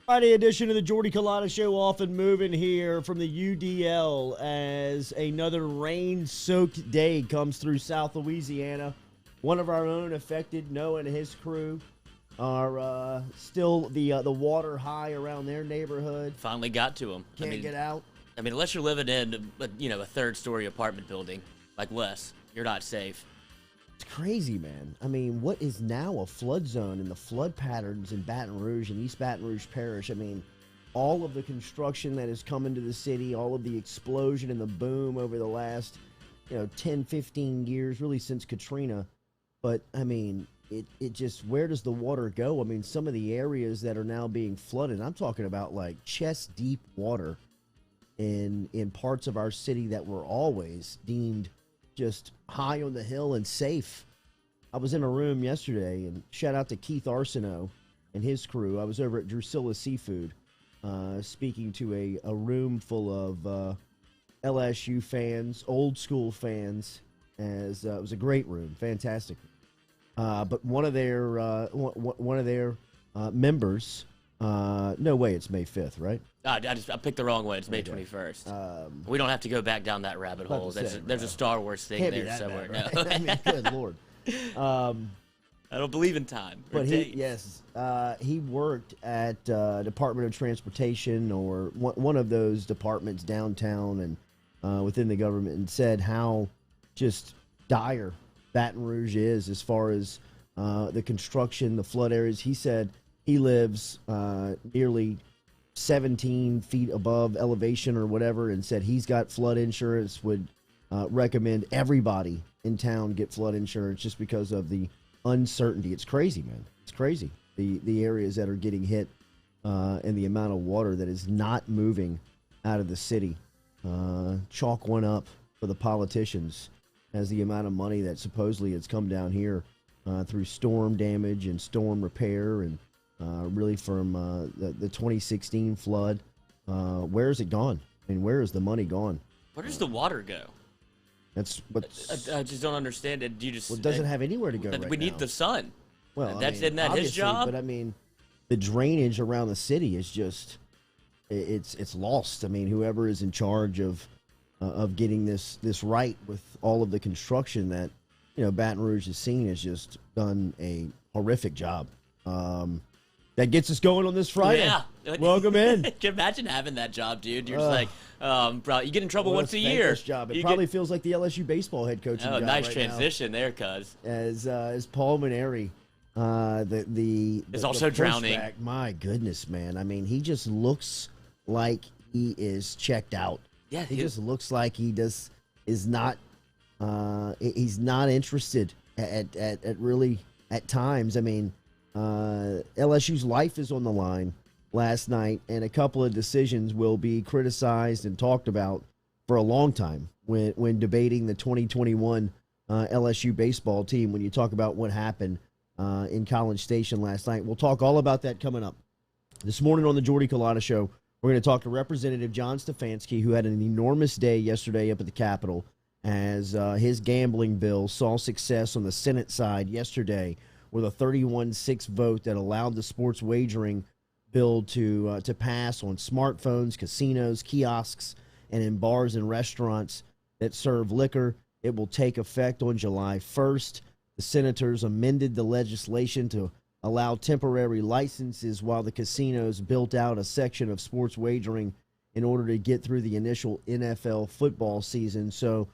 Friday edition of the Jordy Culotta Show off and moving here from the UDL as another rain-soaked day comes through South Louisiana. One of our own affected, Noah and his crew, are still the water high around their neighborhood. Finally got to them. Can't get out. I mean, unless you're living in a third-story apartment building like Wes, you're not safe. It's crazy, man. I mean, what is now a flood zone and the flood patterns in Baton Rouge and East Baton Rouge Parish? I mean, all of the construction that has come into the city, all of the explosion and the boom over the last, 10, 15 years, really since Katrina. But, I mean, it just, where does the water go? I mean, some of the areas that are now being flooded, I'm talking about like chest-deep water in parts of our city that were always deemed just high on the hill and safe. I was in a room yesterday, and shout out to Keith Arsenault and his crew. I was over at Drusilla Seafood speaking to a room full of LSU fans, old school fans, as it was a great room, fantastic. But one of their members, no way, it's May 5th, right? I picked the wrong one. It's May 21st. We don't have to go back down that rabbit hole. There's a Star Wars thing there somewhere. Bad, right? I mean, good Lord. I don't believe in time. But he worked at Department of Transportation or one of those departments downtown and within the government, and said how just dire Baton Rouge is as far as the construction, the flood areas. He said he lives nearly 17 feet above elevation or whatever, and said he's got flood insurance, would recommend everybody in town get flood insurance just because of the uncertainty. It's crazy, man. It's crazy. The areas that are getting hit and the amount of water that is not moving out of the city. Chalk one up for the politicians as the amount of money that supposedly has come down here through storm damage and storm repair and really from the 2016 flood. Where is it gone? And where is the money gone? Where does the water go? That's what I just don't understand it. It doesn't have anywhere to go right now. We need the sun. Well, isn't that his job? But I mean, the drainage around the city is just it's lost. I mean, whoever is in charge of getting this right with all of the construction that Baton Rouge has seen has just done a horrific job. That gets us going on this Friday. Yeah. Welcome in. Can you imagine having that job, dude? You're just like, you get in trouble once a year. Job. It probably feels like the LSU baseball head coaching job. Nice right transition there, cuz. As Paul Mainieri, is also drowning. My goodness, man. I mean, he just looks like he is checked out. Yeah, he just looks like he's not interested at really at times. I mean, LSU's life is on the line last night, and a couple of decisions will be criticized and talked about for a long time when debating the 2021 LSU baseball team. When you talk about what happened in College Station last night, we'll talk all about that coming up this morning on the Jordy Culotta Show. We're going to talk to Representative John Stefanski, who had an enormous day yesterday up at the Capitol as his gambling bill saw success on the Senate side yesterday with a 31-6 vote that allowed the sports wagering bill to pass on smartphones, casinos, kiosks, and in bars and restaurants that serve liquor. It will take effect on July 1st. The senators amended the legislation to allow temporary licenses while the casinos built out a section of sports wagering in order to get through the initial NFL football season. So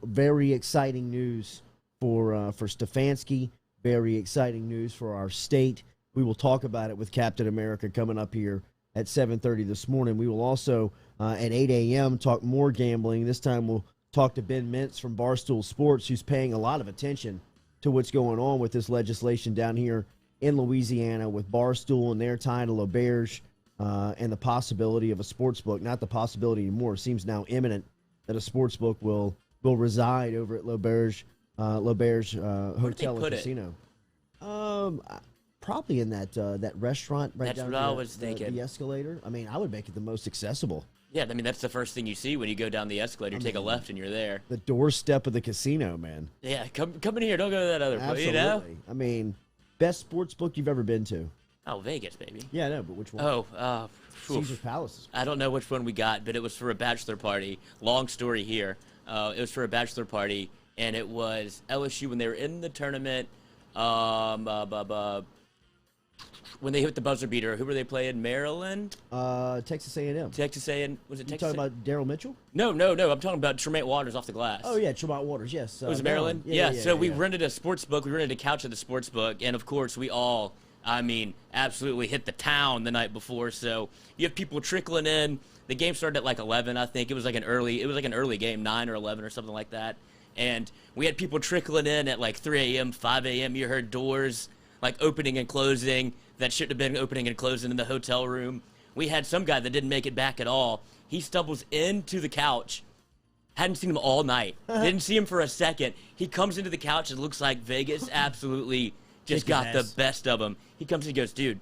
very exciting news for Stefanski. Very exciting news for our state. We will talk about it with Captain America coming up here at 7:30 this morning. We will also, at 8 a.m., talk more gambling. This time we'll talk to Ben Mintz from Barstool Sports, who's paying a lot of attention to what's going on with this legislation down here in Louisiana with Barstool and their tie to L'Auberge and the possibility of a sports book. Not the possibility anymore. It seems now imminent that a sports book will reside over at L'Auberge Hotel and Casino. Probably in that restaurant right That's down what I was thinking. The escalator. I mean, I would make it the most accessible. Yeah, I mean, that's the first thing you see when you go down the escalator. Take a left and you're there. The doorstep of the casino, man. Yeah, come in here. Don't go to that other place, Absolutely. I mean, best sports book you've ever been to? Oh, Vegas, baby. Yeah, I know, but which one? Oh, Caesar's Palace. I don't know which one we got, but it was for a bachelor party. Long story here. It was for a bachelor party, and it was LSU when they were in the tournament. When they hit the buzzer beater, who were they playing? Maryland? Texas A&M. Texas A&M. Was it You Texas? talking about Daryl Mitchell? No. I'm talking about Tremont Waters off the glass. Oh, yeah, Tremont Waters, yes. Was it Maryland? Yeah. So we rented a sports book. We rented a couch at the sports book, and of course we all, absolutely hit the town the night before. So you have people trickling in. The game started at like 11, I think. It was like an early game, 9 or 11 or something like that. And we had people trickling in at like 3 a.m., 5 a.m. You heard doors like opening and closing that shouldn't have been opening and closing in the hotel room. We had some guy that didn't make it back at all. He stumbles into the couch. Hadn't seen him all night. Didn't see him for a second. He comes into the couch. It looks like Vegas absolutely just got the best of him. He comes and he goes, dude,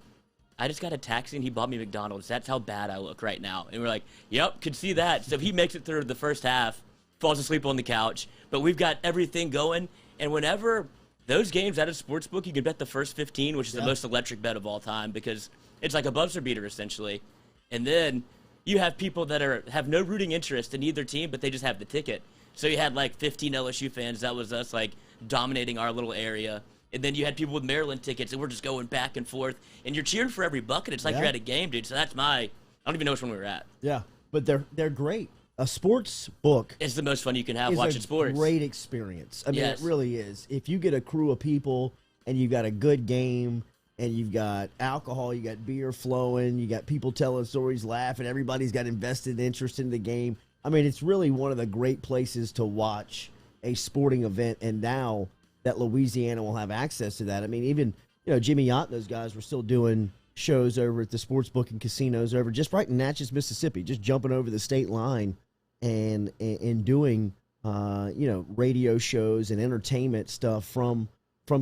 I just got a taxi and he bought me McDonald's. That's how bad I look right now. And we're like, yep, could see that. So he makes it through the first half, falls asleep on the couch. But we've got everything going. And whenever those games at a sports book, you can bet the first 15, which is the most electric bet of all time because it's like a buzzer beater essentially. And then you have people that have no rooting interest in either team, but they just have the ticket. So you had like 15 LSU fans. That was us like dominating our little area. And then you had people with Maryland tickets, and we're just going back and forth. And you're cheering for every bucket. It's like you're at a game, dude. So that's I don't even know which one we were at. Yeah, but they're great. A sports book is the most fun you can have watching sports. Great experience. I mean, it really is. If you get a crew of people and you've got a good game and you've got alcohol, you got beer flowing, you got people telling stories, laughing, everybody's got invested interest in the game. I mean, it's really one of the great places to watch a sporting event. And now that Louisiana will have access to that, I mean, even Jimmy Yacht and those guys were still doing shows over at the sports book and casinos over just right in Natchez, Mississippi, just jumping over the state line and doing radio shows and entertainment stuff from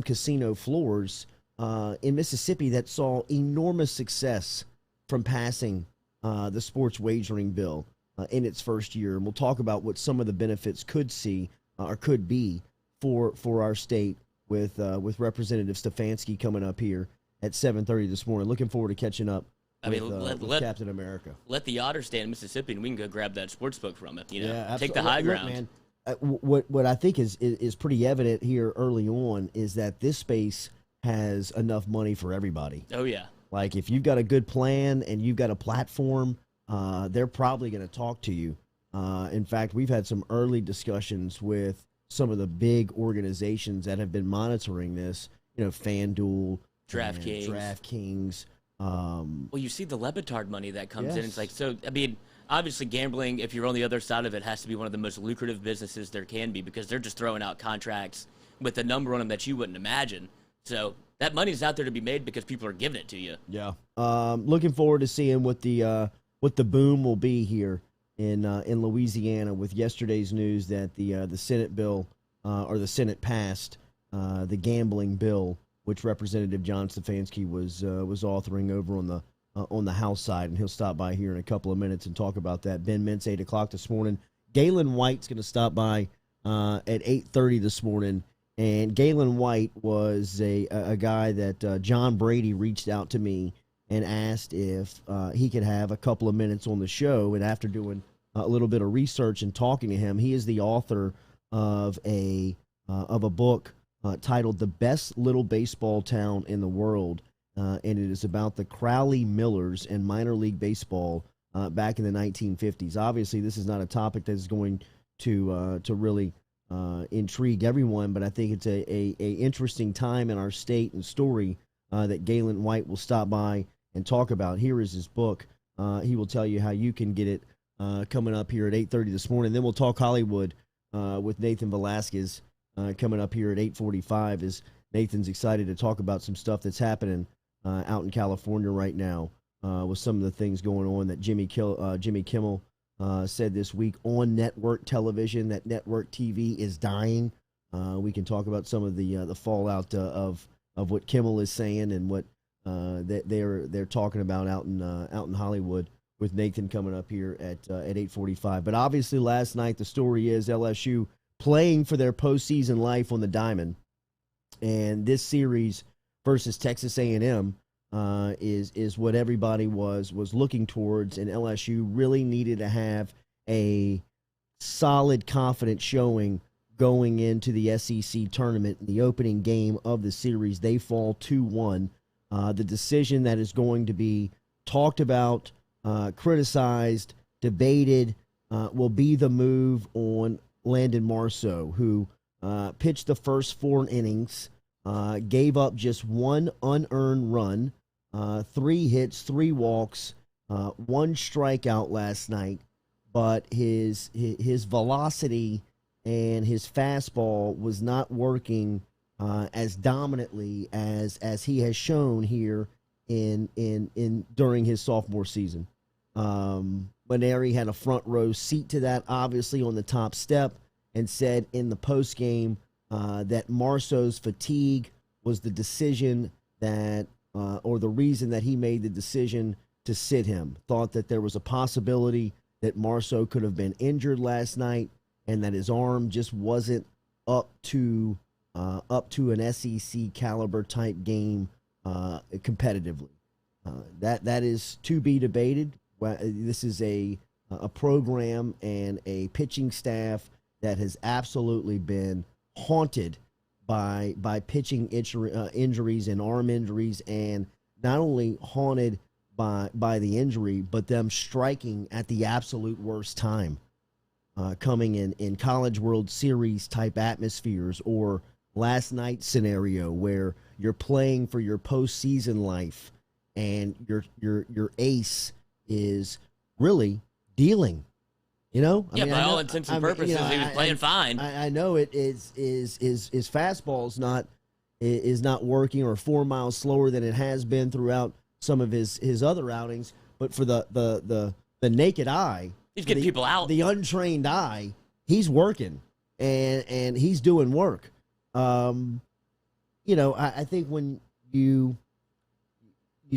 casino floors in Mississippi that saw enormous success from passing the sports wagering bill in its first year. And we'll talk about what some of the benefits could be for our state with Representative Stefanski coming up here at 7:30 this morning. Looking forward to catching up. With Captain America. Let the Otter stay in Mississippi, and we can go grab that sports book from it. Yeah, take the high ground. Man, what I think is pretty evident here early on is that this space has enough money for everybody. Oh yeah. Like if you've got a good plan and you've got a platform, they're probably going to talk to you. In fact, we've had some early discussions with some of the big organizations that have been monitoring this. FanDuel, DraftKings. Well, you see the Lebitard money that comes in. It's like, so, obviously gambling, if you're on the other side of it, has to be one of the most lucrative businesses there can be because they're just throwing out contracts with a number on them that you wouldn't imagine. So that money's out there to be made because people are giving it to you. Yeah. Looking forward to seeing what the boom will be here in Louisiana with yesterday's news that the Senate bill or the Senate passed the gambling bill, which Representative John Stefanski was authoring over on the House side, and he'll stop by here in a couple of minutes and talk about that. Ben Mintz, 8 o'clock this morning. Gaylon White's going to stop by at 8:30 this morning, and Gaylon White was a guy that John Brady reached out to me and asked if he could have a couple of minutes on the show, and after doing a little bit of research and talking to him, he is the author of a book titled The Best Little Baseball Town in the World, and it is about the Crowley Millers and minor league baseball back in the 1950s. Obviously, this is not a topic that is going to really intrigue everyone, but I think it's a interesting time in our state and story that Gaylon White will stop by and talk about. Here is his book. He will tell you how you can get it coming up here at 8:30 this morning. Then we'll talk Hollywood with Nathan Velasquez. Coming up here at 8:45 as Nathan's excited to talk about some stuff that's happening out in California right now with some of the things going on that Jimmy Kimmel said this week on network television, that network TV is dying. We can talk about some of the fallout of what Kimmel is saying and what that they're talking about out in Hollywood with Nathan coming up here at 8:45. But obviously last night the story is LSU playing for their postseason life on the diamond, and this series versus Texas A&M is what everybody was looking towards, and LSU really needed to have a solid, confident showing going into the SEC tournament. In the opening game of the series, they fall 2-1. The decision that is going to be talked about, criticized, debated, will be the move on Landon Marceau, who pitched the first 4 innings, gave up just 1 unearned run, 3 hits, 3 walks, 1 strikeout last night, but his velocity and his fastball was not working as dominantly as he has shown here in during his sophomore season. Mainieri had a front row seat to that, obviously, on the top step, and said in the postgame that Marceau's fatigue was the decision that, or the reason that he made the decision to sit him. Thought that there was a possibility that Marceau could have been injured last night and that his arm just wasn't up to an SEC caliber type game competitively. That is to be debated. This is a program and a pitching staff that has absolutely been haunted by pitching injuries and arm injuries, and not only haunted by the injury, but them striking at the absolute worst time, coming in College World Series type atmospheres, or last night's scenario where you're playing for your postseason life and your ace is really dealing. You know, I mean, by all intents and purposes, he was playing fine. I know it is his fastball is not working, or 4 miles slower than it has been throughout some of his other outings. But for the naked eye, he's getting people out. The untrained eye, he's working and he's doing work. I think when you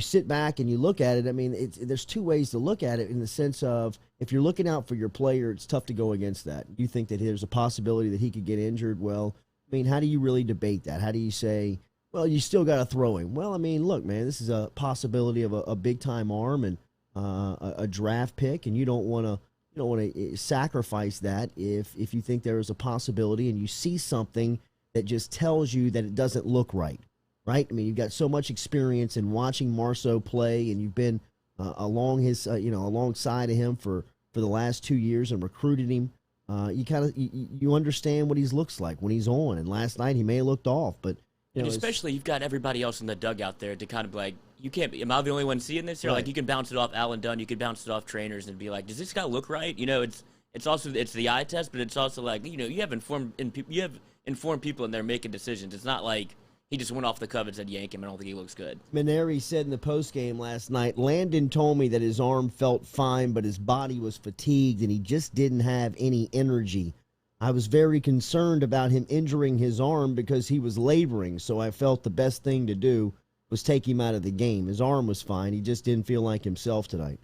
sit back and you look at it, I mean, there's 2 ways to look at it, in the sense of, if you're looking out for your player, it's tough to go against that. You think that there's a possibility that he could get injured. Well, I mean, how do you really debate that? How do you say, well, you still got to throw him? Well, I mean, look, man, this is a possibility of a big-time arm and a draft pick, and you don't want to sacrifice that if you think there is a possibility and you see something that just tells you that it doesn't look right. Right? I mean, you've got so much experience in watching Marceau play, and you've been alongside of him for the last 2 years and recruited him. You understand what he looks like when he's on. And last night he may have looked off, but especially you've got everybody else in the dugout there to kind of like, you can't be, am I the only one seeing this here? Right. Like, you can bounce it off Alan Dunn, you can bounce it off trainers and be like, does this guy look right? It's also the eye test, but it's also like, you have informed people and they're making decisions. It's not like he just went off the cuff and said, yank him, I don't think he looks good. Mainieri said in the postgame last night, Landon told me that his arm felt fine, but his body was fatigued and he just didn't have any energy. I was very concerned about him injuring his arm because he was laboring, so I felt the best thing to do was take him out of the game. His arm was fine. He just didn't feel like himself tonight.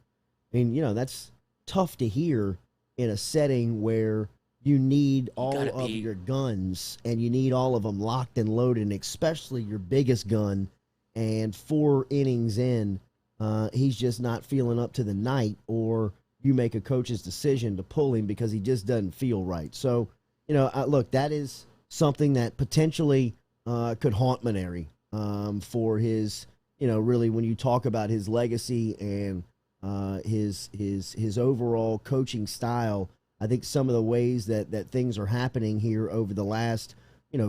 I mean, that's tough to hear in a setting where you need all of your guns, and you need all of them locked and loaded, and especially your biggest gun. And 4 innings in, he's just not feeling up to the night, or you make a coach's decision to pull him because he just doesn't feel right. So, look, that is something that potentially could haunt Mainieri for his, really, when you talk about his legacy and his overall coaching style. I think some of the ways that things are happening here over the last,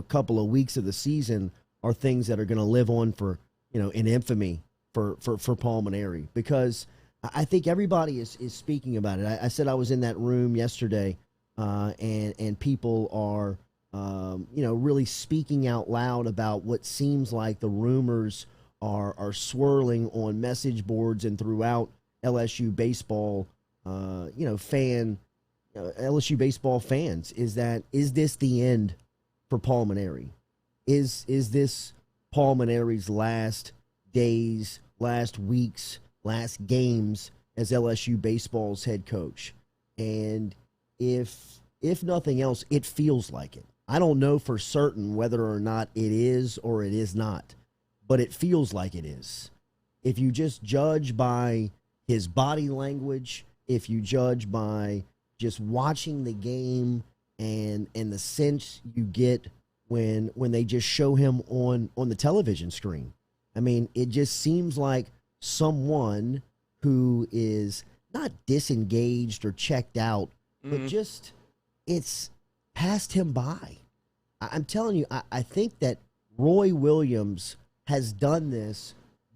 couple of weeks of the season are things that are going to live on for, in infamy for Paul Mainieri, because I think everybody is speaking about it. I said I was in that room yesterday, and people are, really speaking out loud about what seems like the rumors are swirling on message boards and throughout LSU baseball, LSU baseball fans, is this the end for Paul Mainieri? Is this Paul Mainieri's last days, last weeks, last games as LSU baseball's head coach? And if nothing else, it feels like it. I don't know for certain whether or not it is or it is not, but it feels like it is. if you just judge by his body language, if you judge by just watching the game and the sense you get when they just show him on the television screen. I mean, it just seems like someone who is not disengaged or checked out, but just it's passed him by. I'm telling you, I think that Roy Williams has done this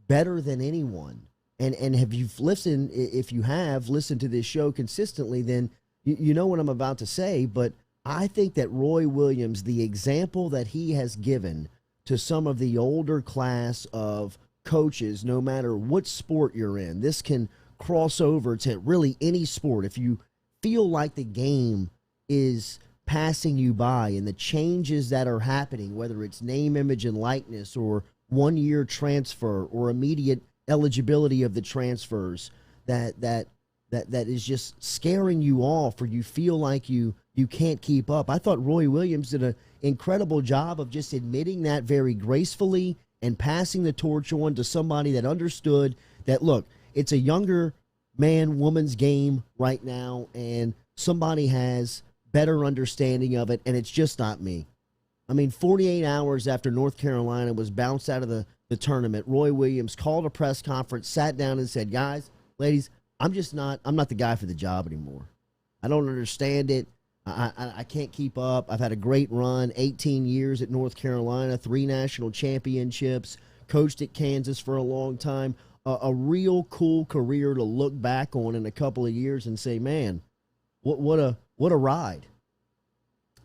better than anyone. And have you listened, if you have listened to this show consistently, then you know what I'm about to say. But I think that Roy Williams, the example that he has given to some of the older class of coaches, no matter what sport you're in, this can cross over to really any sport. If you feel like the game is passing you by and the changes that are happening, whether it's name, image, and likeness, or 1-year transfer, or immediate eligibility of the transfers, that is just scaring you off, or you feel like you can't keep up. I thought Roy Williams did an incredible job of just admitting that very gracefully and passing the torch on to somebody that understood that, look, it's a younger man, woman's game right now, and somebody has better understanding of it, and it's just not me. I mean, 48 hours after North Carolina was bounced out of the tournament, Roy Williams called a press conference, sat down and said, guys, ladies, I'm not the guy for the job anymore. I don't understand it. I can't keep up. I've had a great run, 18 years at North Carolina, 3 national championships, coached at Kansas for a long time, a real cool career to look back on in a couple of years and say, man, what a ride.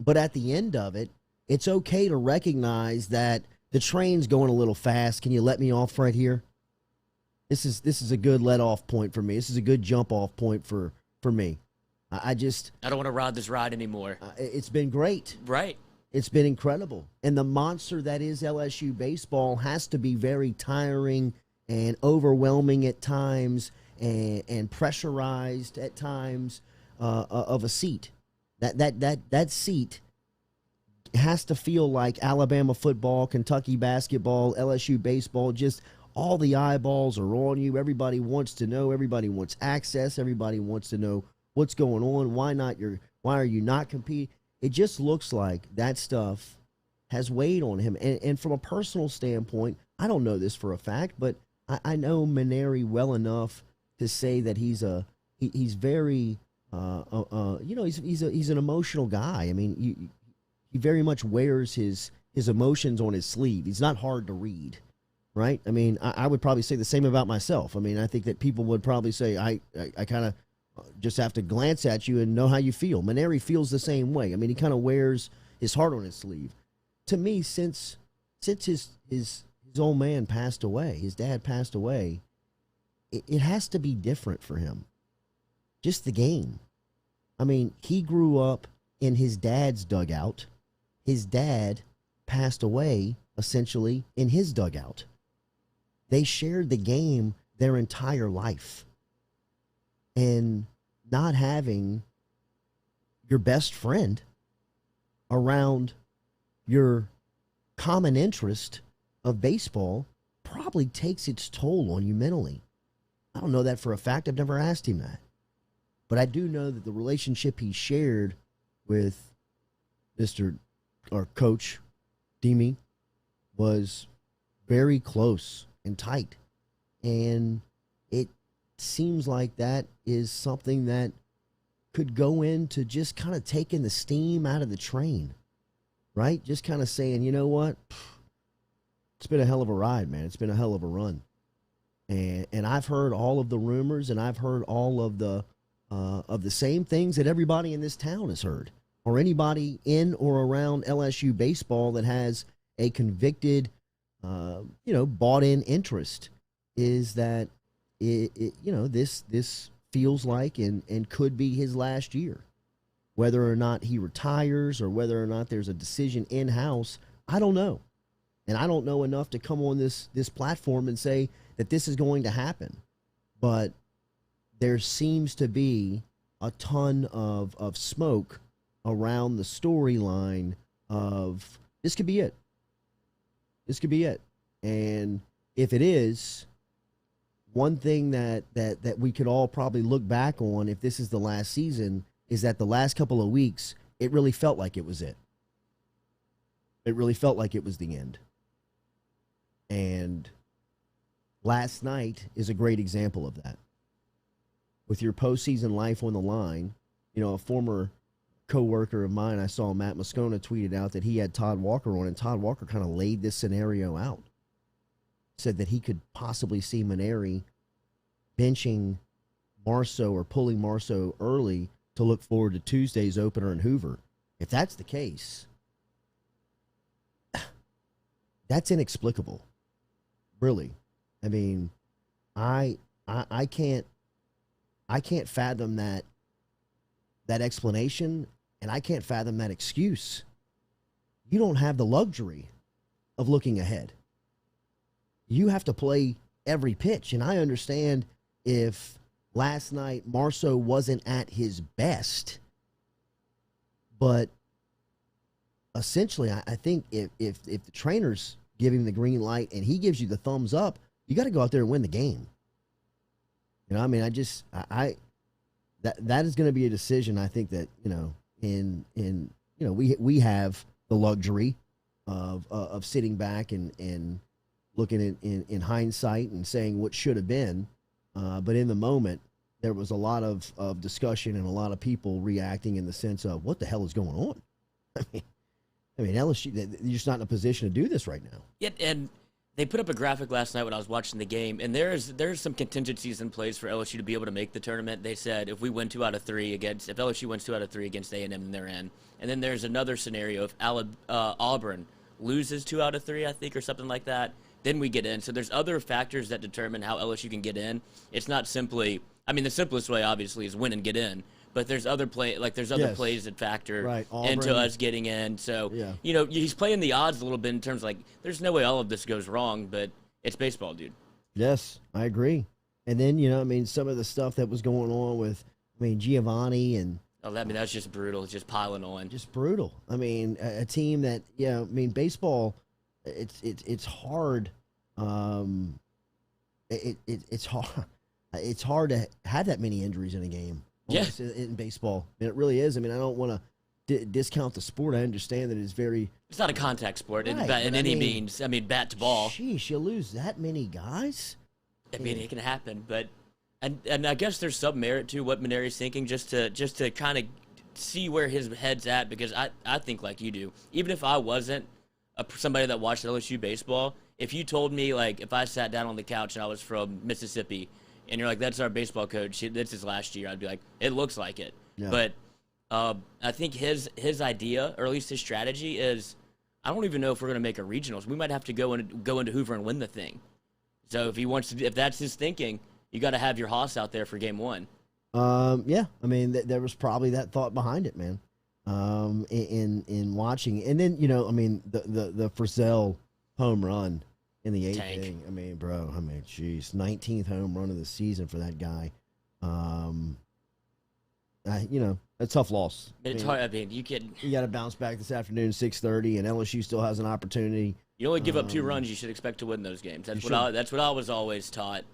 But at the end of it, it's okay to recognize that the train's going a little fast. Can you let me off right here? This is a good let-off point for me. This is a good jump-off point for me. I don't want to ride this ride anymore. It's been great. Right. It's been incredible. And the monster that is LSU baseball has to be very tiring and overwhelming at times and pressurized at times of a seat. That seat has to feel like Alabama football, Kentucky basketball, LSU baseball. Just all the eyeballs are on you. Everybody wants to know. Everybody wants access. Everybody wants to know what's going on. Why are you not competing? It just looks like that stuff has weighed on him. And from a personal standpoint, I don't know this for a fact, but I know Mainieri well enough to say that he's very he's an emotional guy. I mean, he very much wears his emotions on his sleeve. He's not hard to read, right? I mean, I would probably say the same about myself. I mean, I think that people would probably say I kind of just have to glance at you and know how you feel. Mainieri feels the same way. I mean, he kind of wears his heart on his sleeve. To me, since his old man passed away, his dad passed away, it has to be different for him. Just the game. I mean, he grew up in his dad's dugout. His dad passed away, essentially, in his dugout. They shared the game their entire life. And not having your best friend around your common interest of baseball probably takes its toll on you mentally. I don't know that for a fact. I've never asked him that. But I do know that the relationship he shared with Coach Demi was very close and tight. And it seems like that is something that could go into just kind of taking the steam out of the train, right? Just kind of saying, you know what? It's been a hell of a ride, man. It's been a hell of a run. And I've heard all of the rumors, and I've heard all of the same things that everybody in this town has heard, or anybody in or around LSU baseball that has a convicted, bought-in interest, is that this feels like and could be his last year. Whether or not he retires or whether or not there's a decision in-house, I don't know. And I don't know enough to come on this platform and say that this is going to happen. But there seems to be a ton of smoke around the storyline of this could be it. This could be it. And if it is, one thing that we could all probably look back on if this is the last season is that the last couple of weeks, it really felt like it was it. It really felt like it was the end. And last night is a great example of that. With your postseason life on the line, a former coworker of mine, I saw Matt Moscona tweeted out that he had Todd Walker on, and Todd Walker kind of laid this scenario out. Said that he could possibly see Mainieri benching Marceau or pulling Marceau early to look forward to Tuesday's opener in Hoover. If that's the case, that's inexplicable. Really. I mean, I can't fathom that explanation, and I can't fathom that excuse. You don't have the luxury of looking ahead. You have to play every pitch. And I understand if last night Marceau wasn't at his best, but essentially I think if the trainer's giving the green light and he gives you the thumbs up, you got to go out there and win the game. I mean, that is going to be a decision. I think that, we have the luxury of sitting back and looking in hindsight and saying what should have been. But in the moment, there was a lot of discussion and a lot of people reacting in the sense of what the hell is going on? I mean, LSU, you're just not in a position to do this right now. Yeah, and they put up a graphic last night when I was watching the game, and there's some contingencies in place for LSU to be able to make the tournament. They said if LSU wins 2 out of 3 against A&M, then they're in. And then there's another scenario if Auburn loses 2 out of 3, I think, or something like that, then we get in. So there's other factors that determine how LSU can get in. It's not simply, the simplest way obviously is win and get in. But there's other plays that factor into us getting in. So, he's playing the odds a little bit in terms of there's no way all of this goes wrong, but it's baseball, dude. Yes, I agree. And then, some of the stuff that was going on with, Giovanni and. Oh, that's just brutal. It's just piling on. Just brutal. A team that, baseball, it's hard. It's hard. It's hard to have that many injuries in a game. Yeah. In baseball. It really is. I don't want to discount the sport. I understand that it's not a contact sport right, in any means. Bat to ball. Sheesh, you lose that many guys? It can happen, but and I guess there's some merit to what Mainieri's thinking just to kind of see where his head's at, because I think like you do. Even if I wasn't somebody that watched LSU baseball, if you told me, if I sat down on the couch and I was from Mississippi, and you're like, that's our baseball coach, this is last year, I'd be like, it looks like it. Yeah. But I think his idea, or at least his strategy, is I don't even know if we're going to make a regionals. We might have to go into Hoover and win the thing. So if that's his thinking, you got to have your Haas out there for game 1. Yeah. There was probably that thought behind it, man. In watching, and then the Frizzell home run in the 8th inning. Jeez, 19th home run of the season for that guy. A tough loss. It's hard. You got to bounce back this afternoon, 6:30, and LSU still has an opportunity. You only give up 2 runs, you should expect to win those games. That's what I was always taught.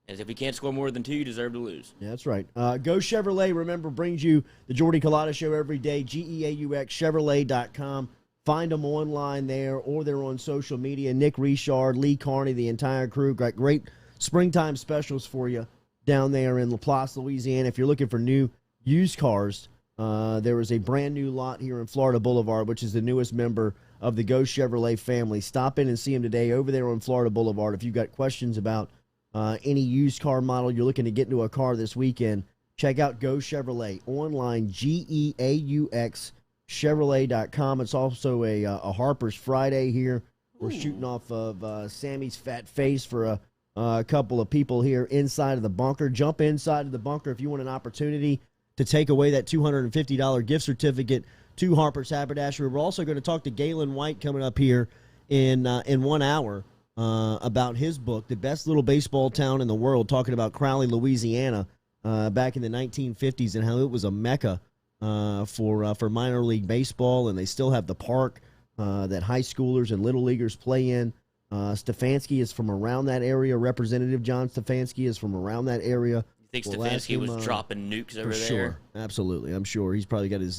Is if you can't score more than 2, you deserve to lose. Yeah, that's right. Go Chevrolet, remember, brings you the Jordy Culotta Show every day, GEAUX, Chevrolet.com. Find them online there, or they're on social media. Nick Richard, Lee Carney, the entire crew. Got great springtime specials for you down there in LaPlace, Louisiana. If you're looking for new used cars, there is a brand new lot here in Florida Boulevard, which is the newest member of the Go Chevrolet family. Stop in and see them today over there on Florida Boulevard. If you've got questions about any used car model you're looking to get into a car this weekend, check out Go Chevrolet online, GEAUX, Chevrolet.com. It's also a Harper's Friday here. We're shooting off of Sammy's fat face for a couple of people here inside of the bunker. Jump inside of the bunker if you want an opportunity to take away that $250 gift certificate to Harper's Haberdashery. We're also going to talk to Gaylon White coming up here in 1 hour about his book, The Best Little Baseball Town in the World, talking about Crowley, Louisiana, back in the 1950s and how it was a mecca for minor league baseball, and they still have the park that high schoolers and little leaguers play in Stefanski is from around that area. Representative John Stefanski is from around that area. You think Stefanski was dropping nukes over there? Sure, absolutely. I'm sure he's probably got his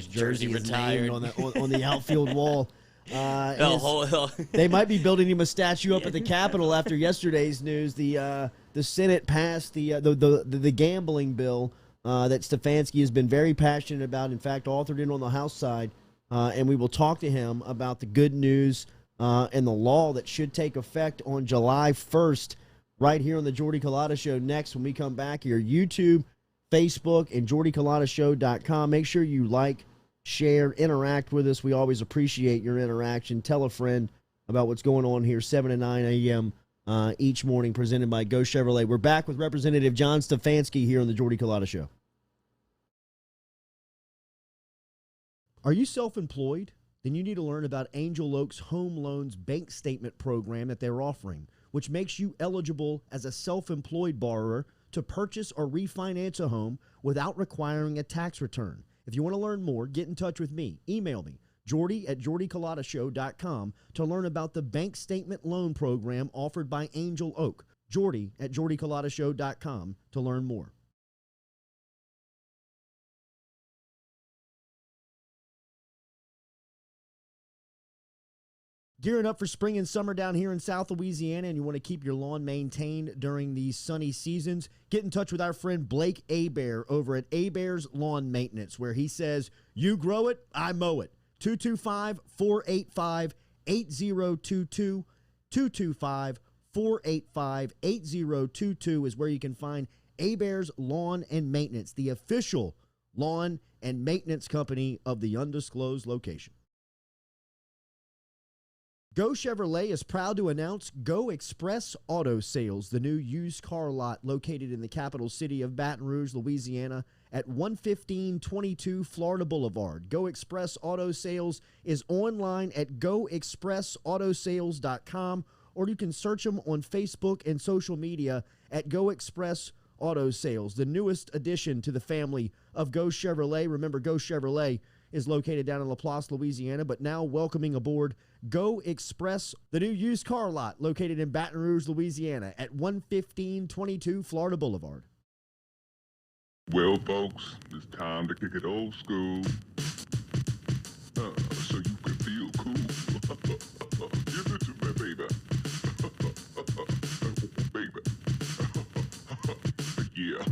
jersey retired on the outfield wall. They might be building him a statue up at the Capitol after yesterday's news. The Senate passed the gambling bill that Stefanski has been very passionate about. In fact, authored it on the House side, and we will talk to him about the good news and the law that should take effect on July 1st. Right here on the Jordy Culotta Show next when we come back here. YouTube, Facebook, and JordyCulottaShow.com. Make sure you like, share, interact with us. We always appreciate your interaction. Tell a friend about what's going on here, 7 to 9 a.m. Each morning, presented by Go Chevrolet. We're back with Representative John Stefanski here on the Jordy Culotta Show. Are you self-employed? Then you need to learn about Angel Oak's Home Loans Bank Statement program that they're offering, which makes you eligible as a self-employed borrower to purchase or refinance a home without requiring a tax return. If you want to learn more, get in touch with me. Email me, Jordy@JordyCulottashow.com, to learn about the bank statement loan program offered by Angel Oak. Jordy@JordyCulottashow.com to learn more. Gearing up for spring and summer down here in South Louisiana, and you want to keep your lawn maintained during these sunny seasons, get in touch with our friend Blake Abear over at Abear's Lawn Maintenance, where he says, you grow it, I mow it. 225-485-8022. 225-485-8022 is where you can find Abear's Lawn and Maintenance, the official lawn and maintenance company of the undisclosed location. Go Chevrolet is proud to announce Go Express Auto Sales, the new used car lot located in the capital city of Baton Rouge, Louisiana, at 11522 Florida Boulevard. Go Express Auto Sales is online at goexpressautosales.com, or you can search them on Facebook and social media at Go Express Auto Sales, the newest addition to the family of Go Chevrolet. Remember, Go Chevrolet is located down in Laplace, Louisiana, but now welcoming aboard Go Express, the new used car lot located in Baton Rouge, Louisiana at 11522 Florida Boulevard. Well, folks, it's time to kick it old school, so you can feel cool. Give it to me, baby. Baby. Yeah.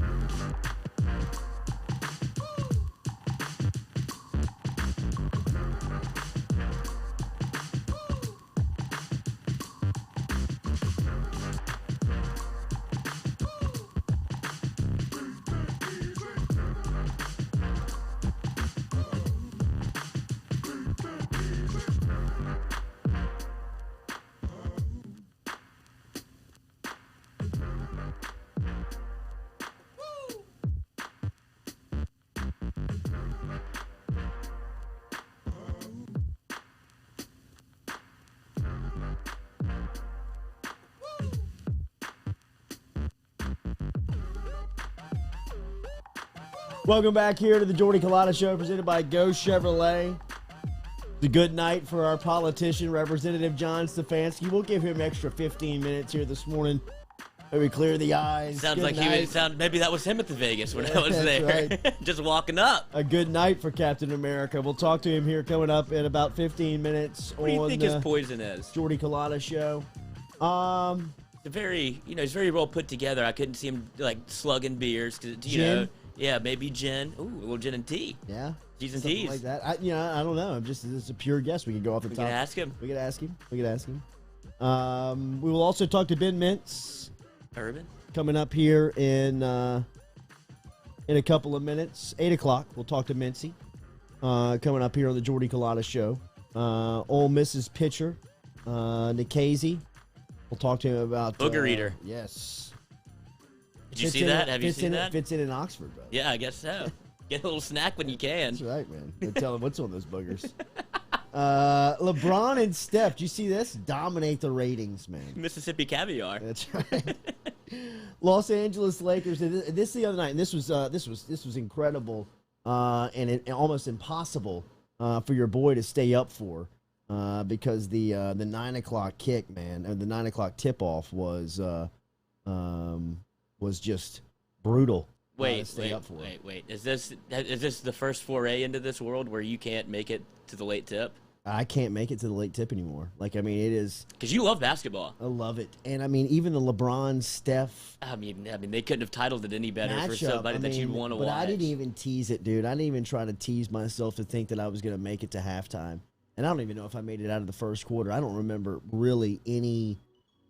Welcome back here to the Jordy Culotta Show, presented by Go Chevrolet. It's a good night for our politician, Representative John Stefanski. We'll give him extra 15 minutes here this morning. Maybe clear the eyes. Sounds good like night. maybe that was him at the Vegas when I was there. Right. Just walking up. A good night for Captain America. We'll talk to him here coming up in about 15 minutes. What do you think his poison is? Jordy Culotta Show. He's very well put together. I couldn't see him like slugging beers. Gin? Yeah, maybe gin. Ooh, a little gin and tea. Yeah. G's and Something T's. like that. I don't know. It's a pure guess. We can go off the top. We can ask him. We could ask him. We will also talk to Ben Mintz. Urban. Coming up here in a couple of minutes. 8 o'clock, we'll talk to Mincy. Coming up here on the Jordy Culotta Show. Ole Miss's pitcher, Nikhazy. We'll talk to him about... Booger Eater. Yes. Did you see that? Have you seen that? Fits in Oxford, bro. Yeah, I guess so. Get a little snack when you can. That's right, man. Don't tell him what's on those boogers. LeBron and Steph, do you see this? Dominate the ratings, man. Mississippi caviar. That's right. Los Angeles Lakers. This the other night, and this was incredible, and almost impossible for your boy to stay up for. because the 9 o'clock kick, man, and the 9 o'clock tip off was just brutal. Wait. Is this the first foray into this world where you can't make it to the late tip? I can't make it to the late tip anymore. Like, I mean, it is because you love basketball. I love it, and I mean, even the LeBron, Steph. I mean, they couldn't have titled it any better for somebody that you'd want to watch. But I didn't even tease it, dude. I didn't even try to tease myself to think that I was going to make it to halftime, and I don't even know if I made it out of the first quarter. I don't remember really any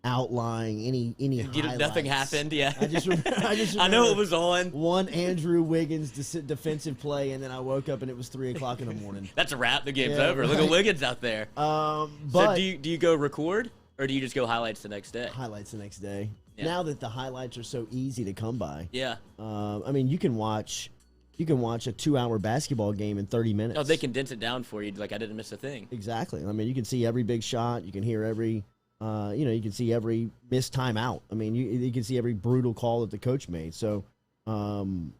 outlying, any highlights. Nothing happened. Yeah, I just remember I know it was on one Andrew Wiggins defensive play, and then I woke up and it was 3:00 in the morning. That's a wrap. The game's over. Right. Look at Wiggins out there. But so do you go record or do you just go highlights the next day? Highlights the next day. Yeah. Now that the highlights are so easy to come by. Yeah. I mean, you can watch a 2-hour basketball game in 30 minutes. Oh, they condense it down for you. Like I didn't miss a thing. Exactly. I mean, you can see every big shot. You can hear every. You can see every missed timeout. I mean, you can see every brutal call that the coach made. So, from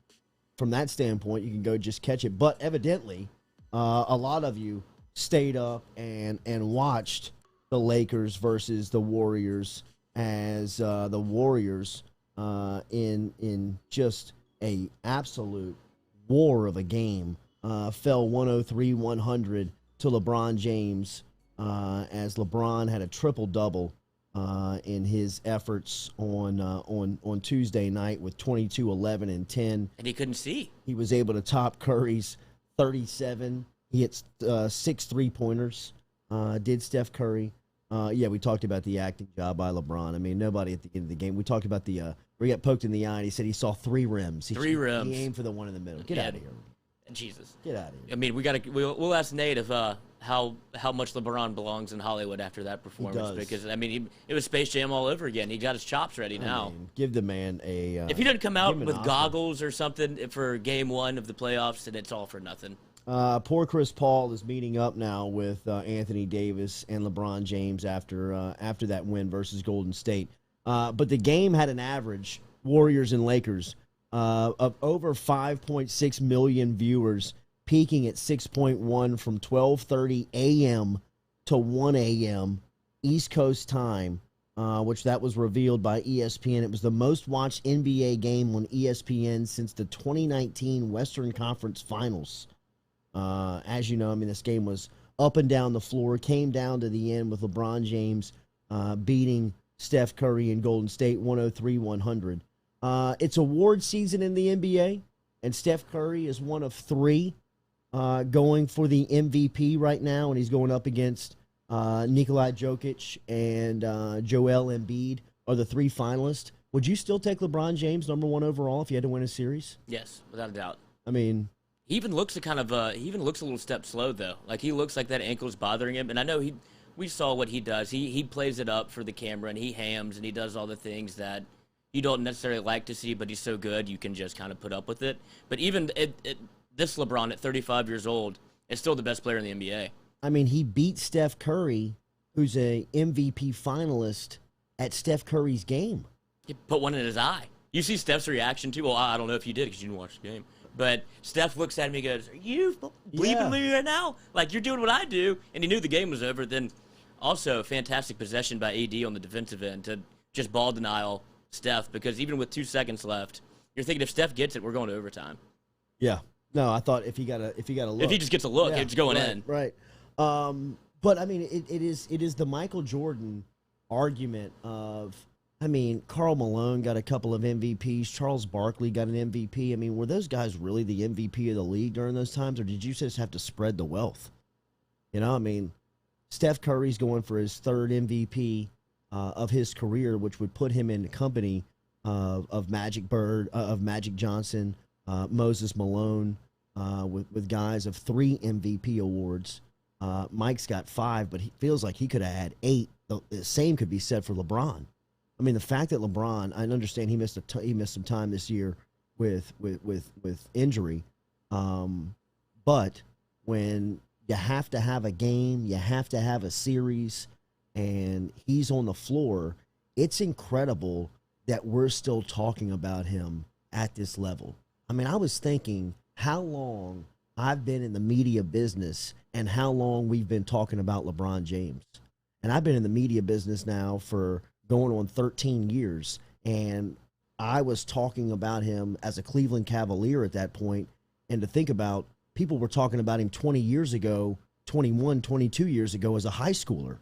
that standpoint, you can go just catch it. But evidently, a lot of you stayed up and watched the Lakers versus the Warriors as the Warriors in just a absolute war of a game fell 103-100 to LeBron James. As LeBron had a triple-double in his efforts on Tuesday night with 22, 11, and 10. And he couldn't see. He was able to top Curry's 37. He hit 6 3-pointers. Did Steph Curry. We talked about the acting job by LeBron. I mean, nobody at the end of the game. We talked about where he got poked in the eye, and he said he saw 3 rims. Three rims. He aimed for the one in the middle. Get out of here. Jesus. Get out of here. I mean, we'll ask Nate if how much LeBron belongs in Hollywood after that performance, because I mean it was Space Jam all over again. He got his chops ready now. I mean, give the man a. If he doesn't come out with goggles or something for Game 1 of the playoffs, then it's all for nothing. Poor Chris Paul is meeting up now with Anthony Davis and LeBron James after that win versus Golden State. But the game had an average, Warriors and Lakers, of over 5.6 million viewers, peaking at 6.1 from 12:30 a.m. to 1 a.m. East Coast time, which that was revealed by ESPN. It was the most watched NBA game on ESPN since the 2019 Western Conference Finals. As you know, I mean, this game was up and down the floor, came down to the end with LeBron James beating Steph Curry in Golden State 103-100. It's award season in the NBA, and Steph Curry is one of 3 going for the MVP right now, and he's going up against Nikola Jokic and Joel Embiid are the 3 finalists. Would you still take LeBron James number 1 overall if you had to win a series? Yes, without a doubt. I mean, he even looks a little step slow though. Like he looks like that ankle's bothering him, and I know we saw what he does. He plays it up for the camera, and he hams, and he does all the things that you don't necessarily like to see, but he's so good you can just kind of put up with it. But even this LeBron at 35 years old is still the best player in the NBA. I mean, he beat Steph Curry, who's a MVP finalist, at Steph Curry's game. He put one in his eye. You see Steph's reaction too? Well, I don't know if you did because you didn't watch the game. But Steph looks at him and goes, "Are you bleeping me right now? Like, you're doing what I do." And he knew the game was over. Then also fantastic possession by AD on the defensive end to just ball denial Steph, because even with 2 seconds left, you're thinking if Steph gets it, we're going to overtime. Yeah. No, I thought if he got a look. If he just gets a look, it's going in. Right. But I mean, it is the Michael Jordan argument of, I mean, Karl Malone got a couple of MVPs. Charles Barkley got an MVP. I mean, were those guys really the MVP of the league during those times, or did you just have to spread the wealth? You know, I mean, Steph Curry's going for his 3rd MVP of his career, which would put him in the company of Magic Bird, of Magic Johnson, Moses Malone, with guys of 3 MVP awards. Mike's got 5, but he feels like he could have had 8. The same could be said for LeBron. I mean, the fact that LeBron, I understand he missed some time this year with injury, but when you have to have a game, you have to have a series, and he's on the floor, it's incredible that we're still talking about him at this level. I mean, I was thinking, how long I've been in the media business and how long we've been talking about LeBron James. And I've been in the media business now for going on 13 years. And I was talking about him as a Cleveland Cavalier at that point. And to think about, people were talking about him 20 years ago, 21, 22 years ago as a high schooler.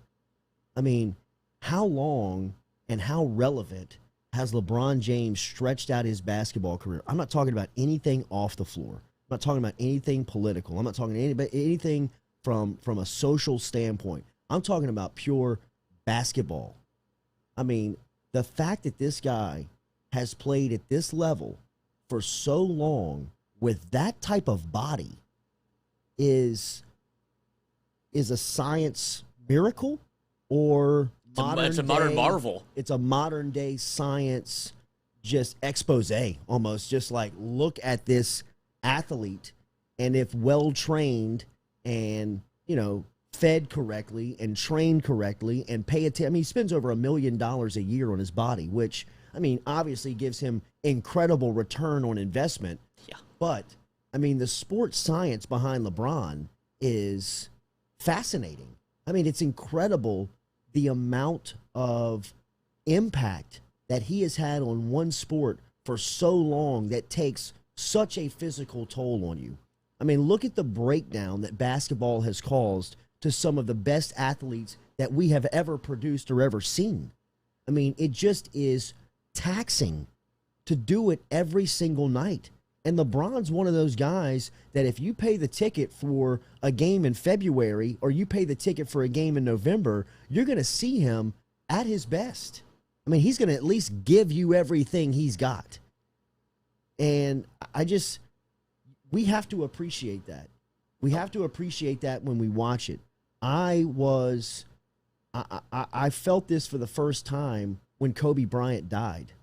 I mean, how long and how relevant has LeBron James stretched out his basketball career? I'm not talking about anything off the floor. I'm not talking about anything political. I'm not talking anything from a social standpoint. I'm talking about pure basketball. I mean, the fact that this guy has played at this level for so long with that type of body is a science miracle, or it's a modern marvel. It's a modern day science, just expose almost. Just like, look at this athlete, and if well trained and, fed correctly and trained correctly and pay attention. I mean, he spends over $1 million a year on his body, which, I mean, obviously gives him incredible return on investment. Yeah. But, I mean, the sports science behind LeBron is fascinating. I mean, it's incredible the amount of impact that he has had on one sport for so long that takes such a physical toll on you. I mean, look at the breakdown that basketball has caused to some of the best athletes that we have ever produced or ever seen. I mean, it just is taxing to do it every single night. And LeBron's one of those guys that if you pay the ticket for a game in February or you pay the ticket for a game in November, you're going to see him at his best. I mean, he's going to at least give you everything he's got. And we have to appreciate that. We have to appreciate that when we watch it. I felt this for the first time when Kobe Bryant died.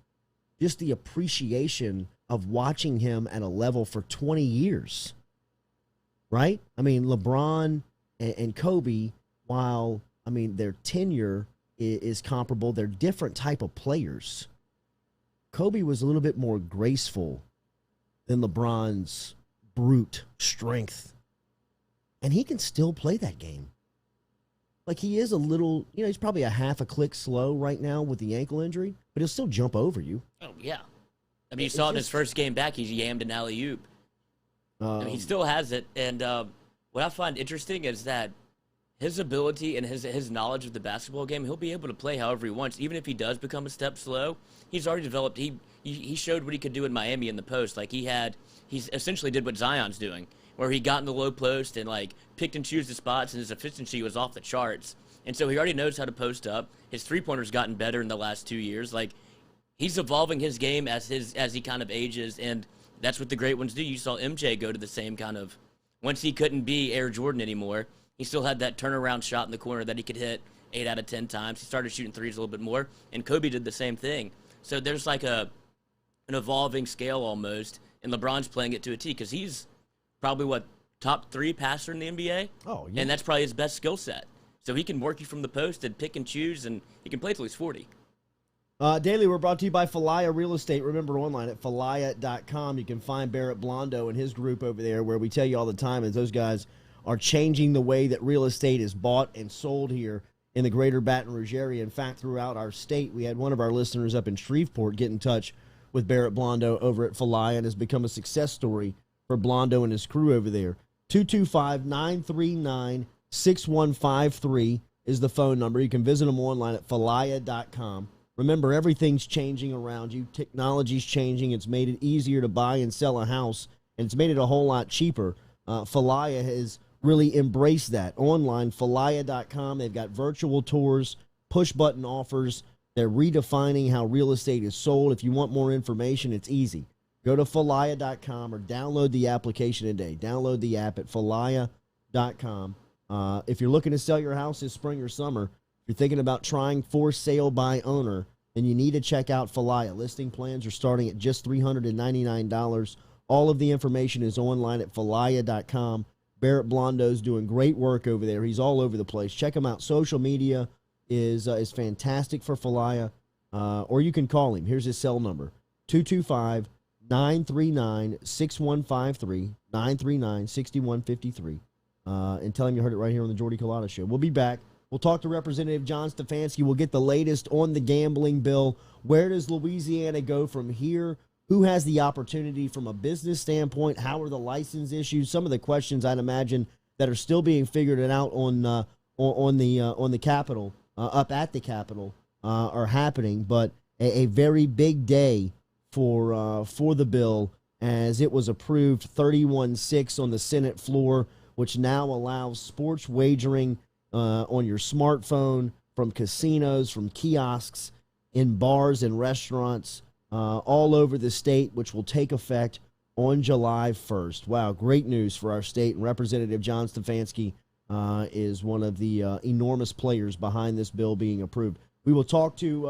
Just the appreciation of watching him at a level for 20 years, right? I mean, LeBron and Kobe, while, I mean, their tenure is comparable, they're different type of players. Kobe was a little bit more graceful than LeBron's brute strength. And he can still play that game. Like, he is a little, he's probably a half a click slow right now with the ankle injury, but he'll still jump over you. Oh, yeah. I mean, you saw in his first game back, he yammed an alley-oop. I mean, he still has it. And what I find interesting is that his ability and his knowledge of the basketball game, he'll be able to play however he wants. Even if he does become a step slow, he's already developed. He showed what he could do in Miami in the post. Like, he essentially did what Zion's doing, where he got in the low post and, like, picked and chose the spots, and his efficiency was off the charts. And so he already knows how to post up. His three-pointer's gotten better in the last 2 years. Like, he's evolving his game as he kind of ages, and that's what the great ones do. You saw MJ go to the same kind of, once he couldn't be Air Jordan anymore, he still had that turnaround shot in the corner that he could hit 8 out of 10 times. He started shooting threes a little bit more, and Kobe did the same thing. So there's like an evolving scale almost, and LeBron's playing it to a T because he's probably, top 3 passer in the NBA? Oh, yeah. And that's probably his best skill set. So he can work you from the post and pick and choose, and he can play till he's 40. Daily, we're brought to you by Falaya Real Estate. Remember, online at falaya.com, you can find Barrett Blondo and his group over there, where we tell you all the time is those guys are changing the way that real estate is bought and sold here in the greater Baton Rouge area. In fact, throughout our state, we had one of our listeners up in Shreveport get in touch with Barrett Blondo over at Falaya, and has become a success story for Blondo and his crew over there. 225-939-6153 is the phone number. You can visit them online at falaya.com. Remember, everything's changing around you. Technology's changing. It's made it easier to buy and sell a house, and it's made it a whole lot cheaper. Falaya has really embraced that. Online, falaya.com. They've got virtual tours, push-button offers. They're redefining how real estate is sold. If you want more information, it's easy. Go to falaya.com or download the application today. Download the app at falaya.com. If you're looking to sell your house this spring or summer, if you're thinking about trying for sale by owner, then you need to check out Falaya. Listing plans are starting at just $399. All of the information is online at falaya.com. Barrett Blondo's doing great work over there. He's all over the place. Check him out. Social media is fantastic for Falaya, or you can call him. Here's his cell number, 225 939-6153, 939-6153, and tell him you heard it right here on the Jordy Culotta Show. We'll be back. We'll talk to Representative John Stefanski. We'll get the latest on the gambling bill. Where does Louisiana go from here? Who has the opportunity from a business standpoint? How are the license issues? Some of the questions I'd imagine that are still being figured out on the Capitol, up at the Capitol, are happening. But a very big day for the bill, as it was approved 31-6 on the Senate floor, which now allows sports wagering on your smartphone from casinos, from kiosks, in bars and restaurants all over the state, which will take effect on July 1st. Wow, great news for our state. And Representative John Stefanski is one of the enormous players behind this bill being approved. We will talk to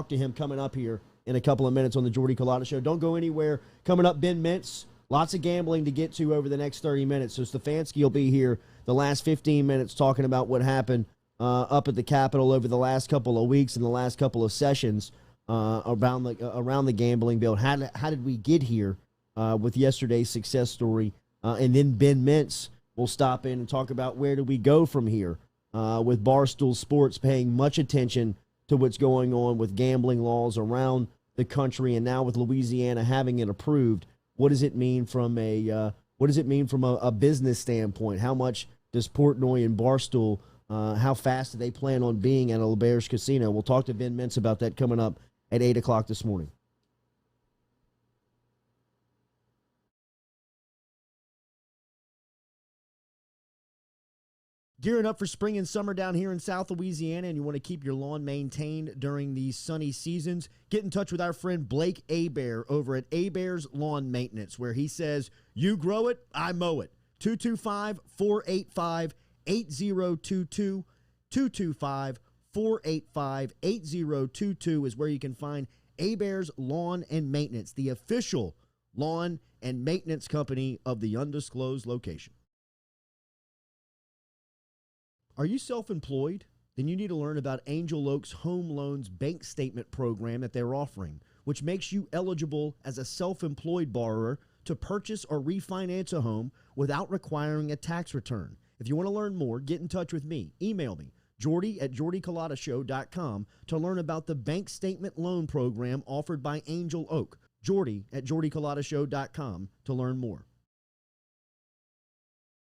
him coming up here in a couple of minutes on the Jordy Culotta Show. Don't go anywhere. Coming up, Ben Mintz. Lots of gambling to get to over the next 30 minutes. So Stefanski will be here the last 15 minutes talking about what happened up at the Capitol over the last couple of weeks and the last couple of sessions around the gambling bill. How did we get here with yesterday's success story? And then Ben Mintz will stop in and talk about where do we go from here with Barstool Sports paying much attention to what's going on with gambling laws around the country, and now with Louisiana having it approved. What does it mean from a business standpoint? How much does Portnoy and Barstool, how fast do they plan on being at LeBear's Casino? We'll talk to Ben Mintz about that coming up at 8 o'clock this morning. Gearing up for spring and summer down here in South Louisiana, and you want to keep your lawn maintained during these sunny seasons, get in touch with our friend Blake Hebert over at Hebert's Lawn Maintenance, where he says, you grow it, I mow it. 225-485-8022, 225-485-8022 is where you can find Hebert's Lawn and Maintenance, the official lawn and maintenance company of the undisclosed location. Are you self-employed? Then you need to learn about Angel Oak's Home Loans Bank Statement program that they're offering, which makes you eligible as a self-employed borrower to purchase or refinance a home without requiring a tax return. If you want to learn more, get in touch with me. Email me, Jordy@JordyCulottashow.com, to learn about the bank statement loan program offered by Angel Oak. Jordy@JordyCulottashow.com to learn more.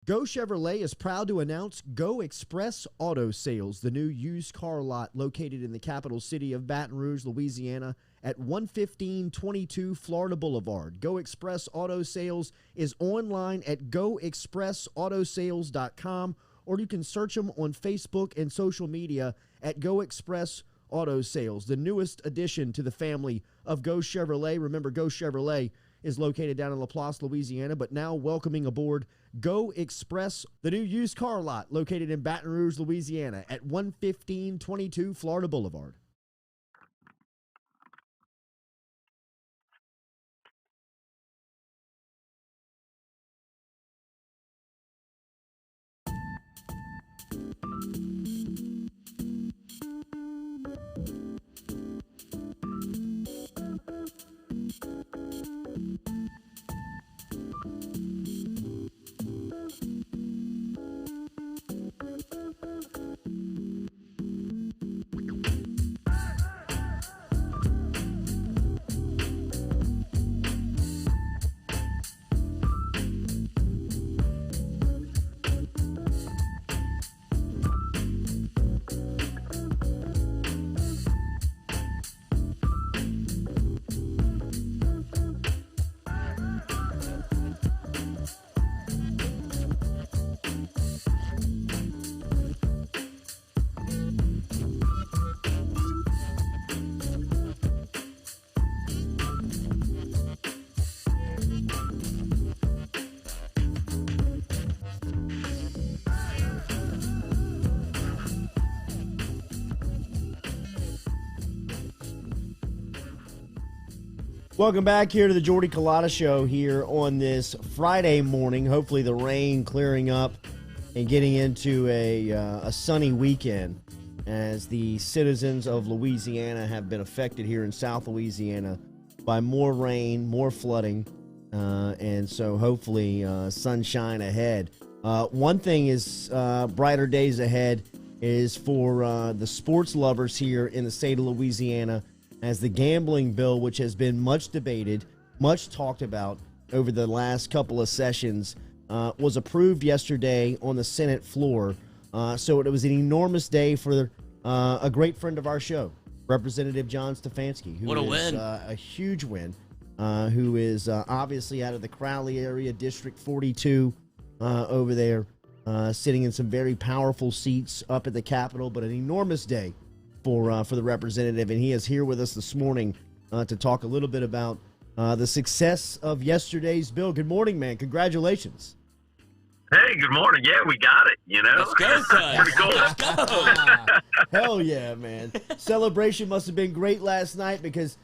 Go Chevrolet is proud to announce Go Express Auto Sales, the new used car lot located in the capital city of Baton Rouge, Louisiana, at 11522 Florida Boulevard. Go Express Auto Sales is online at goexpressautosales.com, or you can search them on Facebook and social media at Go Express Auto Sales, the newest addition to the family of Go Chevrolet. Remember, Go Chevrolet is located down in LaPlace, Louisiana, but now welcoming aboard Go Express, the new used car lot located in Baton Rouge, Louisiana at 11522 Florida Boulevard. Welcome back here to the Jordy Culotta Show here on this Friday morning. Hopefully the rain clearing up and getting into a sunny weekend, as the citizens of Louisiana have been affected here in South Louisiana by more rain, more flooding, and so hopefully sunshine ahead. One thing is brighter days ahead is for the sports lovers here in the state of Louisiana, as the gambling bill, which has been much debated, much talked about over the last couple of sessions, was approved yesterday on the Senate floor. So it was an enormous day for a great friend of our show, Representative John Stefanski, who what a is win. A huge win, who is obviously out of the Crowley area, District 42 over there, sitting in some very powerful seats up at the Capitol, but an enormous day for the representative. And he is here with us this morning to talk a little bit about the success of yesterday's bill. Good morning, man. Congratulations. Hey, good morning. Yeah, we got it, you know. Let's go, son. Pretty cool. Let's go. Hell yeah, man. Celebration must have been great last night because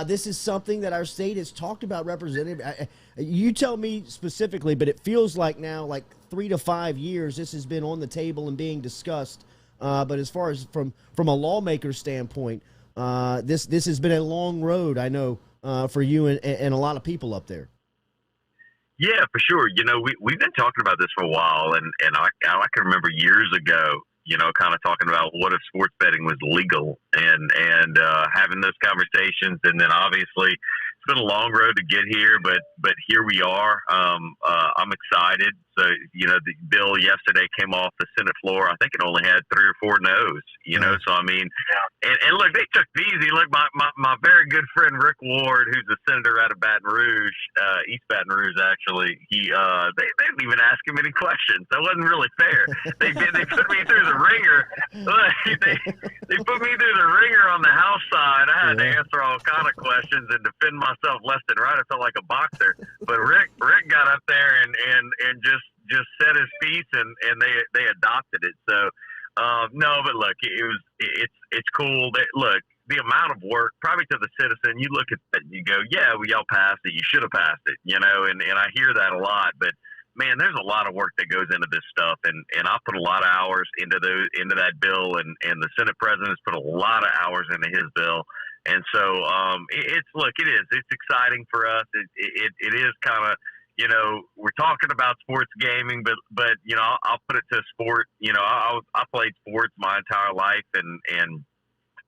this is something that our state has talked about, Representative. You tell me specifically, but it feels like now, like 3 to 5 years, this has been on the table and being discussed. But as far as from a lawmaker standpoint, this has been a long road, I know, for you and a lot of people up there. Yeah, for sure. You know, we've been talking about this for a while, and I can remember years ago, you know, kind of talking about what if sports betting was legal and having those conversations. And then obviously it's been a long road to get here, but here we are. I'm excited. So, you know, the bill yesterday came off the Senate floor. I think it only had 3 or 4 no's, you know? So, I mean, and look, they took it easy. Look, my very good friend, Rick Ward, who's a senator out of Baton Rouge, East Baton Rouge, actually, they didn't even ask him any questions. That wasn't really fair. They put me through the ringer. They put me through the ringer on the House side. I had to answer all kind of questions and defend myself left and right. I felt like a boxer. But Rick got up there and just said his piece, and they adopted it. So no, but look, it's cool. Look, the amount of work probably to the citizen, you look at that and you go, yeah, well, y'all passed it, you should have passed it, you know, and I hear that a lot. But man, there's a lot of work that goes into this stuff, and I put a lot of hours into that bill, and the Senate president's put a lot of hours into his bill. And so it's exciting for us. It is kind of, you know, we're talking about sports gaming, but you know, I'll put it to sport. You know, I played sports my entire life, and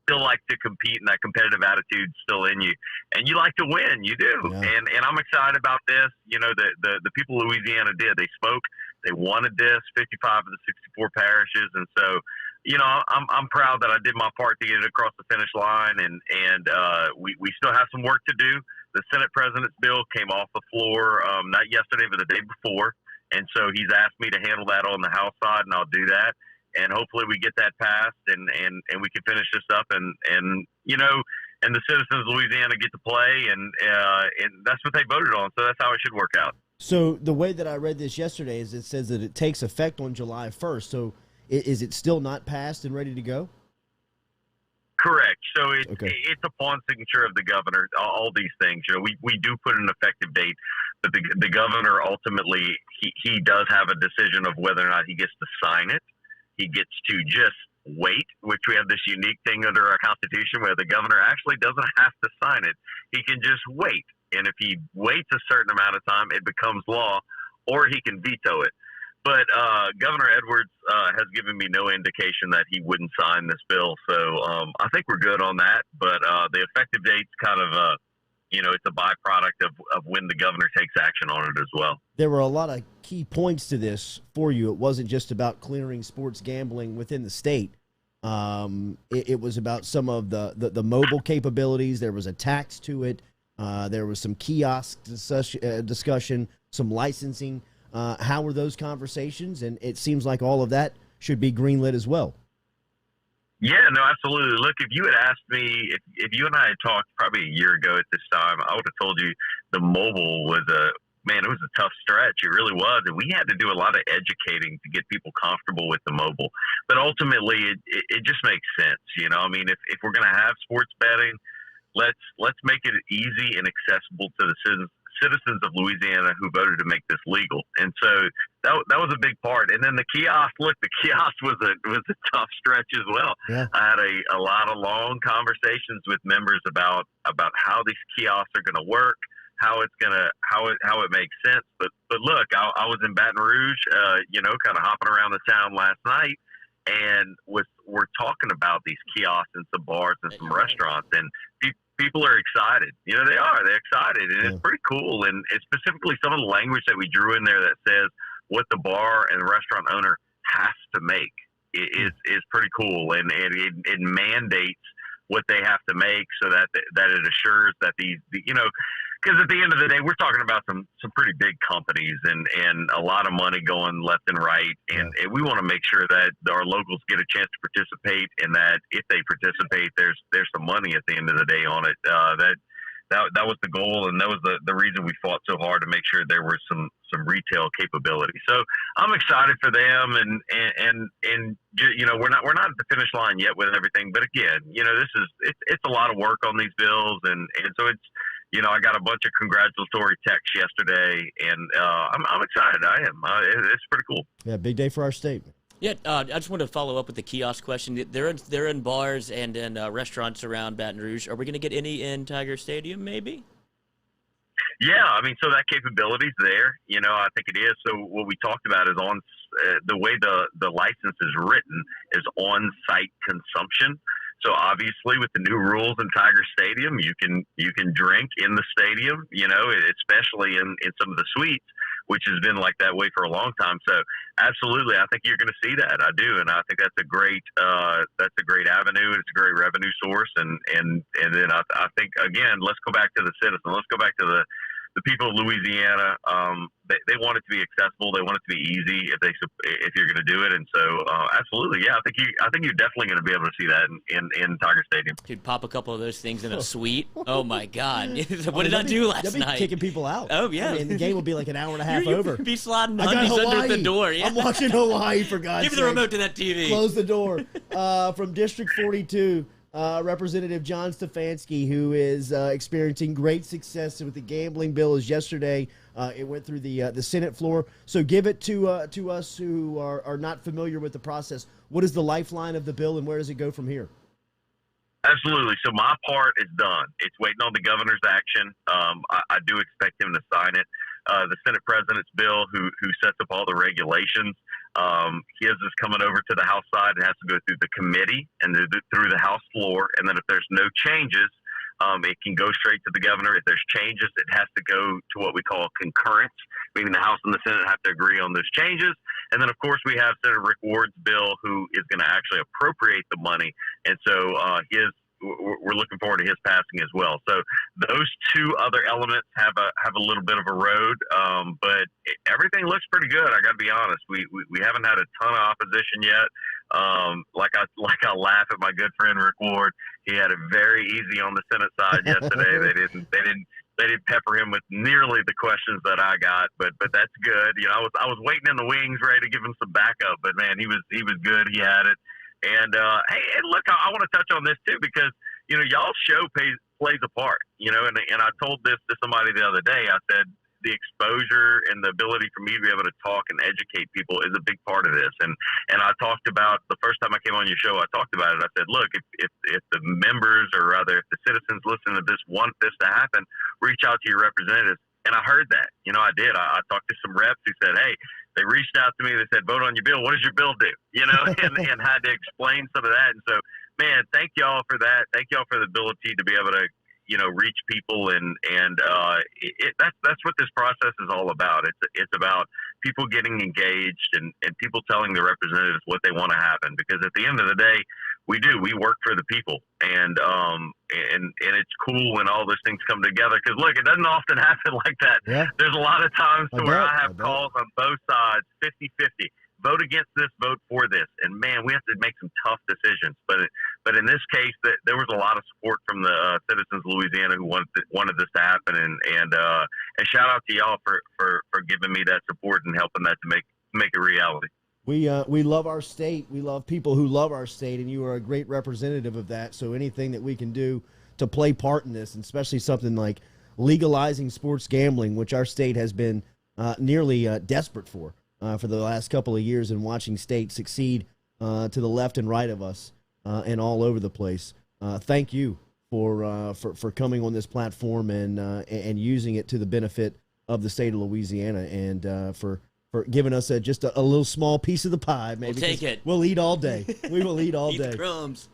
still like to compete, and that competitive attitude's still in you, and you like to win. You do, and I'm excited about this. You know, the people of Louisiana did. They spoke. They wanted this. 55 of the 64 parishes, and so, you know, I'm proud that I did my part to get it across the finish line, and we still have some work to do. The Senate President's bill came off the floor not yesterday, but the day before, and so he's asked me to handle that on the House side, and I'll do that. And hopefully we get that passed, and we can finish this up, and you know, and the citizens of Louisiana get to play, and that's what they voted on. So that's how it should work out. So the way that I read this yesterday is it says that it takes effect on July 1st. So is it still not passed and ready to go? Correct. So it's upon signature of the governor, all these things. You know, we do put an effective date, but the governor ultimately, he does have a decision of whether or not he gets to sign it. He gets to just wait, which we have this unique thing under our Constitution where the governor actually doesn't have to sign it. He can just wait. And if he waits a certain amount of time, it becomes law, or he can veto it. But Governor Edwards has given me no indication that he wouldn't sign this bill. So I think we're good on that. But the effective date's kind of, you know, it's a byproduct of when the governor takes action on it as well. There were a lot of key points to this for you. It wasn't just about clearing sports gambling within the state. It was about some of the mobile capabilities. There was a tax to it. There was some kiosk discussion, some licensing. How were those conversations? And it seems like all of that should be greenlit as well. Yeah, no, absolutely. Look, if you had asked me, if you and I had talked probably a year ago at this time, I would have told you the mobile was it was a tough stretch. It really was. And we had to do a lot of educating to get people comfortable with the mobile. But ultimately, it just makes sense. You know, I mean, if we're going to have sports betting, let's make it easy and accessible to the citizens of Louisiana who voted to make this legal, and so that was a big part. And then the kiosk. Look, the kiosk was a tough stretch as well. Yeah. I had a lot of long conversations with members about how these kiosks are going to work, how it makes sense. But look, I was in Baton Rouge, kind of hopping around the town last night, and we're talking about these kiosks and some bars and some restaurants, and people are excited. They're excited, and it's pretty cool. And it's specifically some of the language that we drew in there that says what the bar and restaurant owner has to make is pretty cool, and it mandates what they have to make so that it assures that because at the end of the day, we're talking about some pretty big companies and a lot of money going left and right. And we want to make sure that our locals get a chance to participate, and that if they participate, there's some money at the end of the day on it. That was the goal, and that was the reason we fought so hard to make sure there was some retail capability. So I'm excited for them, and we're not at the finish line yet with everything. But again, it's a lot of work on these bills, and so it's. I got a bunch of congratulatory texts yesterday, and I'm excited. I am. It's pretty cool. Yeah, big day for our state. Yeah, I just want to follow up with the kiosk question. They're in bars and in restaurants around Baton Rouge. Are we going to get any in Tiger Stadium, maybe? Yeah, so that capability's there. I think it is. So what we talked about is on the way the license is written is on-site consumption. So obviously, with the new rules in Tiger Stadium, you can drink in the stadium, especially in some of the suites, which has been like that way for a long time. So absolutely, I think you're going to see that. I do, and I think that's a great avenue. It's a great revenue source, and then I think again, let's go back to the citizen. Let's go back to the people of Louisiana. They want it to be accessible. They want it to be easy if you're going to do it. And so, absolutely, yeah. I think you're definitely going to be able to see that in Tiger Stadium. Dude, pop a couple of those things in a suite. Oh my God! What did I do last night? Kicking people out. Oh yeah. The game will be like an hour and a half over. Be sliding undies under the door. Yeah. I'm watching Hawaii, for God's sake. Give the remote to that TV. Close the door. From District 42. Representative John Stefanski, who is experiencing great success with the gambling bill, as yesterday it went through the Senate floor. So give it to us who are not familiar with the process. What is the lifeline of the bill, and where does it go from here? Absolutely. So my part is done. It's waiting on the governor's action. I do expect him to sign it. The Senate President's bill, who sets up all the regulations, his is coming over to the House side. It has to go through the committee and through the House floor. And then if there's no changes, it can go straight to the governor. If there's changes, it has to go to what we call concurrence, meaning the House and the Senate have to agree on those changes. And then, of course, we have Senator Rick Ward's bill, who is going to actually appropriate the money. And so we're looking forward to his passing as well. So those two other elements have a little bit of a road, but everything looks pretty good. I got to be honest. We haven't had a ton of opposition yet. Like I laugh at my good friend Rick Ward. He had it very easy on the Senate side yesterday. They didn't pepper him with nearly the questions that I got, but that's good. I was waiting in the wings, ready to give him some backup, but man, he was good. He had it. And hey, and look, I want to touch on this too, because y'all show plays a part. And I told this to somebody the other day. I said the exposure and the ability for me to be able to talk and educate people is a big part of this. And I talked about the first time I came on your show. I talked about it. I said, look, if the members, or rather if the citizens listening to this want this to happen, reach out to your representatives. And I heard that. I did. I talked to some reps who said, hey. They reached out to me. They said, vote on your bill. What does your bill do? And had to explain some of that. And so, man, thank y'all for that. Thank y'all for the ability to be able to, reach people. And that's what this process is all about. It's about people getting engaged and people telling the representatives what they want to happen. Because at the end of the day, we work for the people. And it's cool when all those things come together. Because look, it doesn't often happen like that. Yeah. There's a lot of times where I have calls on both sides, 50-50. Vote against this, vote for this, and man, we have to make some tough decisions. But in this case, there was a lot of support from the citizens of Louisiana who wanted this to happen. And shout out to y'all for giving me that support and helping that to make it reality. We love our state. We love people who love our state, and you are a great representative of that. So anything that we can do to play part in this, and especially something like legalizing sports gambling, which our state has been nearly desperate for the last couple of years, and watching states succeed to the left and right of us and all over the place. Thank you for coming on this platform and using it to the benefit of the state of Louisiana, and for giving us just a little small piece of the pie. Maybe we'll take it. We'll eat all day. We will eat all eat day. The crumbs.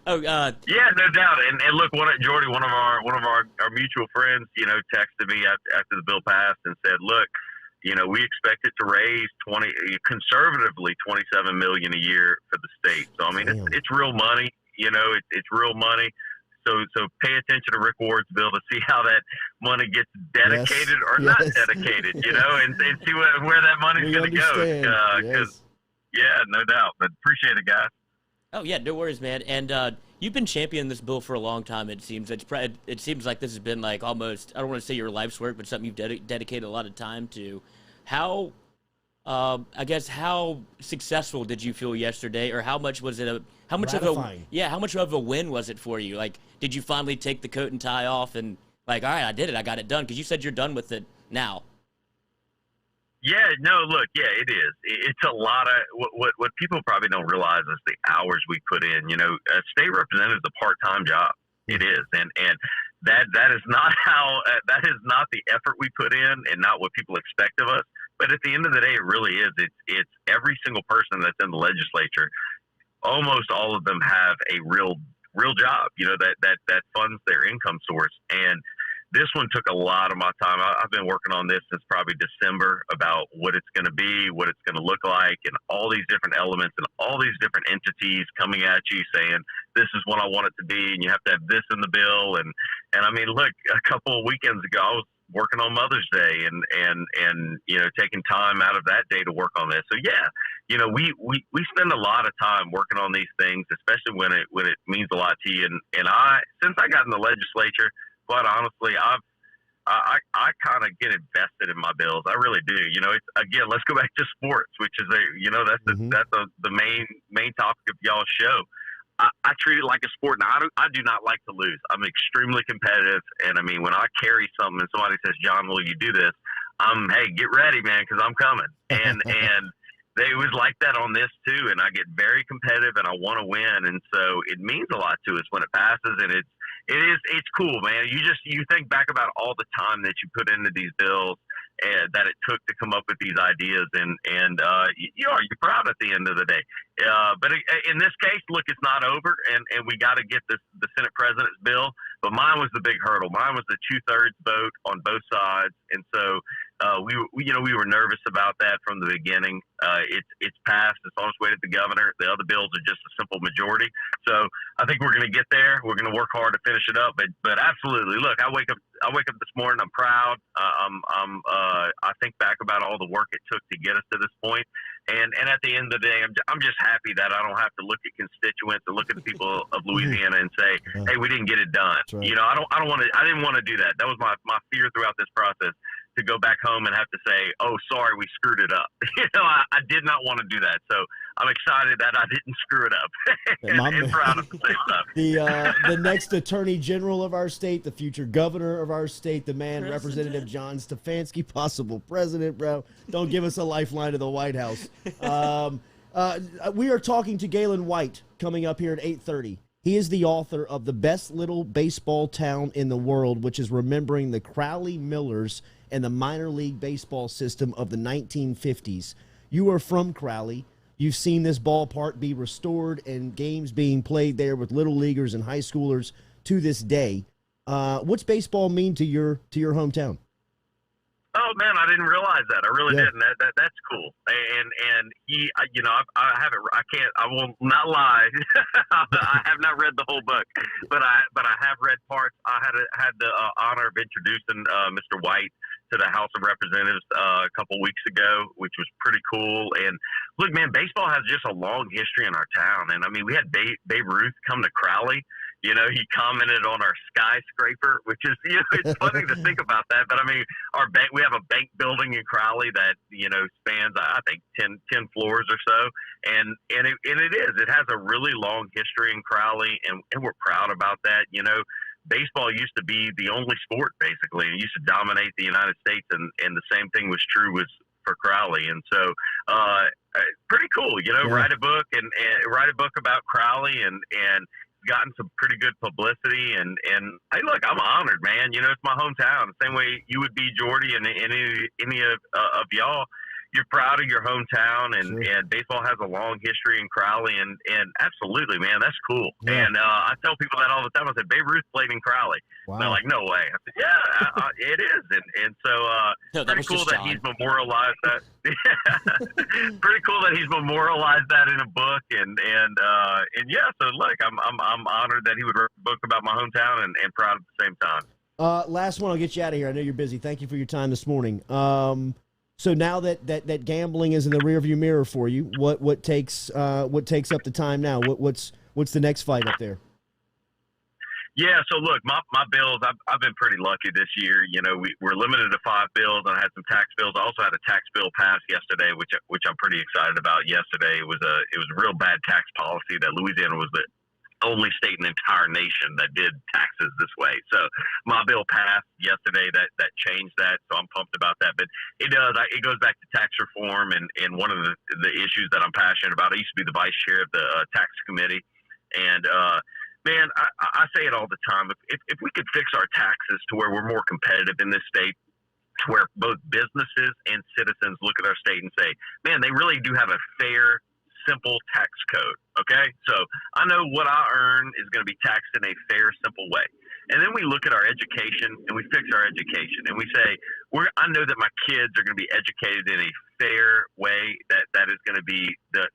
Oh, yeah, no doubt. And look, Jordy, one of our mutual friends, texted me after the bill passed and said, look, we expect it to raise conservatively $27 million a year for the state. So I mean, it's real money. It's real money. So pay attention to Rick Ward's bill to see how that money gets dedicated or not dedicated, and see where that money's going to go. Yeah, no doubt. But appreciate it, guys. Oh yeah, no worries, man. And you've been championing this bill for a long time. It seems it seems like this has been like almost, I don't want to say your life's work, but something you've dedicated a lot of time to. How how successful did you feel yesterday, or how much was it how much of a win was it for you? Like, did you finally take the coat and tie off and like, all right, I did it, I got it done? Because you said you're done with it now. Yeah, no, look, yeah, it is. It's a lot of what people probably don't realize is the hours we put in. A state representative is a part-time job. It is, and that is not how that is not the effort we put in, and not what people expect of us. But at the end of the day, it really is. It's every single person that's in the legislature. Almost all of them have a real job. That funds their income source. And this one took a lot of my time. I've been working on this since probably December about what it's going to be, what it's going to look like, and all these different elements and all these different entities coming at you saying, this is what I want it to be, and you have to have this in the bill. And I mean, look, a couple of weekends ago, I was working on Mother's Day and taking time out of that day to work on this. So yeah, we spend a lot of time working on these things, especially when it means a lot to you. And since I got in the legislature, quite honestly, I kind of get invested in my bills. I really do. It's, again, let's go back to sports, which is that's the main topic of y'all's show. I treat it like a sport. Now, I do not like to lose. I'm extremely competitive, and I mean, when I carry something and somebody says, "John, will you do this?" Hey, get ready, man, because I'm coming. And they was like that on this too. And I get very competitive, and I want to win, and so it means a lot to us when it passes, and it's cool, man. You think back about all the time that you put into these bills that it took to come up with these ideas, and you're proud at the end of the day. But in this case, look, it's not over, and we got to get the Senate President's bill. But mine was the big hurdle. Mine was the 2/3 vote on both sides, and so we were nervous about that from the beginning. It's passed. It's on its way to the governor. The other bills are just a simple majority. So I think we're going to get there. We're going to work hard to finish it up. But absolutely, look, I wake up this morning. I'm proud. I think back about all the work it took to get us to this point. And at the end of the day, I'm just happy that I don't have to look at constituents and look at the people of Louisiana and say, hey, we didn't get it done. Right. I didn't want to do that. That was my fear throughout this process, to go back home and have to say, oh, sorry, we screwed it up. I did not want to do that. So I'm excited that I didn't screw it up and proud of the same stuff. The next Attorney General of our state, the future governor of our state, the man, Representative John Stefanski, possible president, bro. Don't give us a lifeline to the White House. We are talking to Gaylon White coming up here at 8:30. He is the author of The Best Little Baseball Town in the World, which is remembering the Crowley Millers and the minor league baseball system of the 1950s. You are from Crowley. You've seen this ballpark be restored and games being played there with little leaguers and high schoolers to this day. What's baseball mean to your hometown? Oh man, I didn't realize that. I really didn't. That's cool. And he, I haven't. I will not lie. I have not read the whole book, but I have read parts. I had the honor of introducing Mr. White to the House of Representatives a couple weeks ago, which was pretty cool. And look, man, baseball has just a long history in our town. And I mean, we had Babe Ruth come to Crowley. He commented on our skyscraper, which is, it's funny to think about that. But I mean, our bank, we have a bank building in Crowley that, spans, I think 10 floors or so. And it is, it has a really long history in Crowley, and we're proud about that. baseball used to be the only sport basically. It used to dominate the United States, and the same thing was true for Crowley. And so, pretty cool, you know, write a book and write a book about Crowley and gotten some pretty good publicity. And hey, look, I'm honored, man. You know, it's my hometown. The same way you would be, Jordy, and any of y'all. You're proud of your hometown, and baseball has a long history in Crowley, and absolutely, man, that's cool. Yeah. And I tell people that all the time. I said, Babe Ruth played in Crowley. Wow. And they're like, no way. I said, yeah, it is. And so no, pretty cool that he's memorialized that. Pretty cool that he's memorialized that in a book, and yeah. So look, I'm honored that he would write a book about my hometown, and proud at the same time. Last one, I'll get you out of here. I know you're busy. Thank you for your time this morning. So now that gambling is in the rearview mirror for you, what takes up the time now? What's the next fight up there? Yeah, so look, my bills. I've been pretty lucky this year. You know, we're limited to 5 bills, and I had some tax bills. I also had a tax bill pass yesterday, which I'm pretty excited about. Yesterday it was a real bad tax policy that Louisiana was the only state in the entire nation that did taxes this way. So my bill passed yesterday that changed that. So I'm pumped about that. But it goes back to tax reform and one of the issues that I'm passionate about. I used to be the vice chair of the tax committee. And, man, I say it all the time. If we could fix our taxes to where we're more competitive in this state, to where both businesses and citizens look at our state and say, man, they really do have a fair, simple tax code. Okay, so I know what I earn is going to be taxed in a fair, simple way. And then we look at our education and we fix our education and we say, I know that my kids are going to be educated in a fair way that is going to be the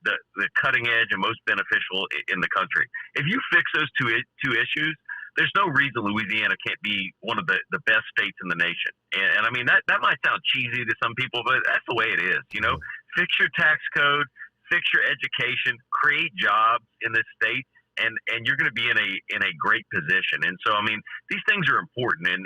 cutting edge and most beneficial in the country. If you fix those two issues, there's no reason Louisiana can't be one of the best states in the nation. And I mean, that might sound cheesy to some people, but that's the way it is. You know, fix your tax code, fix your education, create jobs in this state, and you're going to be in a great position. And so, I mean, these things are important. And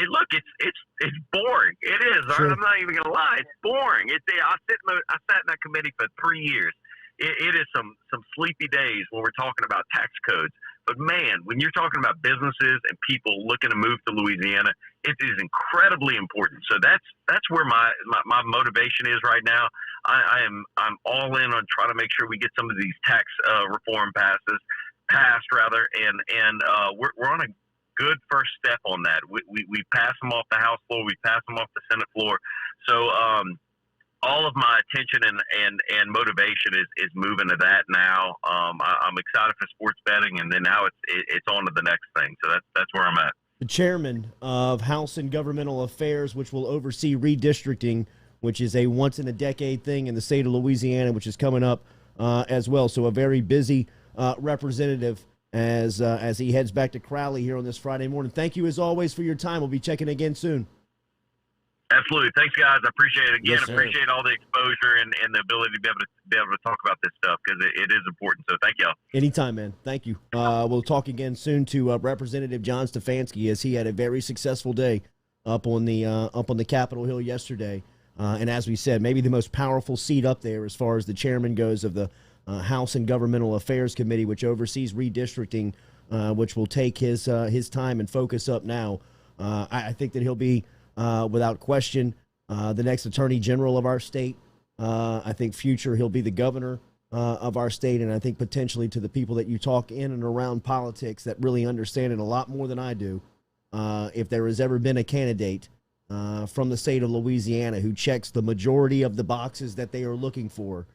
look, it's boring. It is. Sure. I'm not even going to lie. It's boring. I sat in that committee for 3 years. It is some sleepy days when we're talking about tax codes. But man, when you're talking about businesses and people looking to move to Louisiana, it is incredibly important. So that's where my motivation is right now. I'm all in on trying to make sure we get some of these tax reform passed, and we're on a good first step on that. We passed them off the House floor, we passed them off the Senate floor. So all of my attention and motivation is moving to that now. I'm excited for sports betting, and then now it's on to the next thing. So that's where I'm at. The chairman of House and Governmental Affairs, which will oversee redistricting, which is a once-in-a-decade thing in the state of Louisiana, which is coming up as well. So a very busy representative as he heads back to Crowley here on this Friday morning. Thank you, as always, for your time. We'll be checking again soon. Absolutely. Thanks, guys. I appreciate it. Again, Yes, appreciate all the exposure and the ability to be able to talk about this stuff because it is important. So thank y'all. Anytime, man. Thank you. We'll talk again soon to Representative John Stefanski, as he had a very successful day up on the Capitol Hill yesterday. And as we said, maybe the most powerful seat up there as far as the chairman goes of the House and Governmental Affairs Committee, which oversees redistricting, which will take his time and focus up now. I think that he'll be, without question, the next Attorney General of our state. I think future he'll be the governor of our state, and I think potentially, to the people that you talk in and around politics that really understand it a lot more than I do, if there has ever been a candidate from the state of Louisiana who checks the majority of the boxes that they are looking for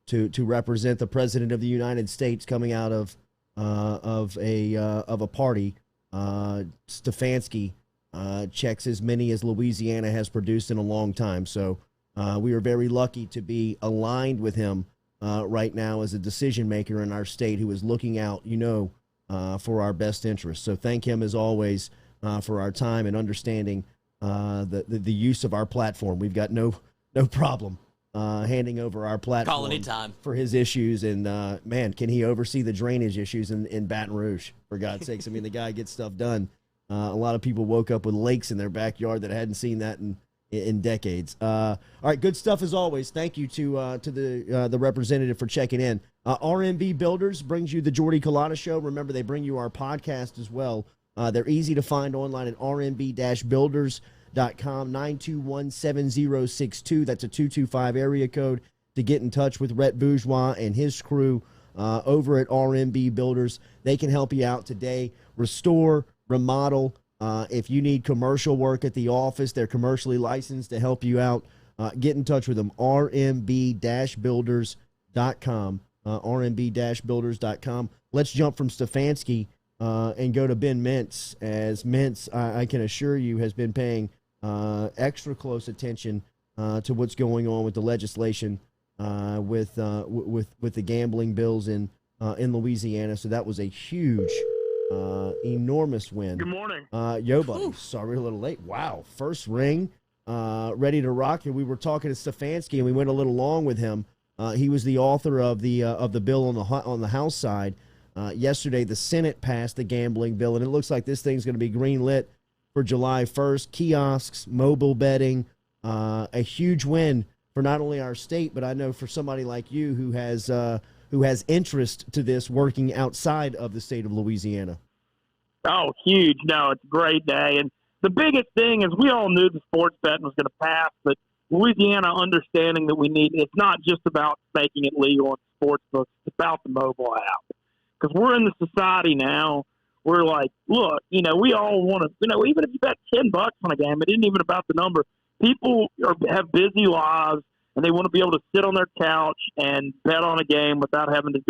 to represent the President of the United States coming out of a party, Stefanski checks as many as Louisiana has produced in a long time. So we are very lucky to be aligned with him right now as a decision maker in our state who is looking out, for our best interests. So thank him, as always, for our time and understanding the use of our platform. We've got no problem handing over our platform Call anytime for his issues. And man, can he oversee the drainage issues in Baton Rouge, for God's sakes. I mean, the guy gets stuff done. A lot of people woke up with lakes in their backyard that hadn't seen that in decades. All right, good stuff as always. Thank you to the representative for checking in. RMB Builders brings you the Jordy Culotta Show. Remember, they bring you our podcast as well. They're easy to find online at rmb-builders.com, 921-7062. That's a 225 area code to get in touch with Rhett Bourgeois and his crew over at RMB Builders. They can help you out today. Restore, remodel. If you need commercial work at the office, they're commercially licensed to help you out. Get in touch with them, rmb-builders.com, rmb-builders.com. Let's jump from Stefanski and go to Ben Mintz, as Mintz, I can assure you, has been paying extra close attention to what's going on with the legislation with the gambling bills in Louisiana. So that was a huge, enormous win. Good morning. Yo, buddy. Sorry, a little late. Wow. First ring, ready to rock. And we were talking to Stefanski, and we went a little long with him. He was the author of the bill on the House side. Yesterday, the Senate passed the gambling bill, and it looks like this thing's going to be green-lit for July 1st. Kiosks, mobile betting, a huge win for not only our state, but I know for somebody like you who has interest to this working outside of the state of Louisiana. Oh, huge. No, it's a great day. And the biggest thing is we all knew the sports betting was going to pass, but Louisiana understanding that it's not just about making it legal in sports books, it's about the mobile app. Because we're in the society now, we're like, look, we all want to, even if you bet $10 on a game, it isn't even about the number. People have busy lives, and they want to be able to sit on their couch and bet on a game without having to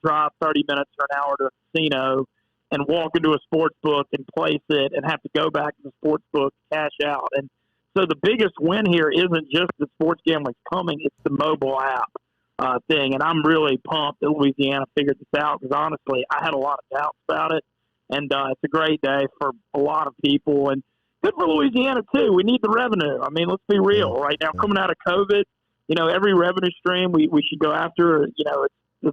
drive 30 minutes or an hour to a casino and walk into a sports book and place it and have to go back to the sports book, cash out. And so the biggest win here isn't just that sports gambling's coming, it's the mobile app thing. And I'm really pumped that Louisiana figured this out because, honestly, I had a lot of doubts about it. And it's a great day for a lot of people. And good for Louisiana, too. We need the revenue. I mean, let's be real. Right now, coming out of COVID, every revenue stream we should go after, as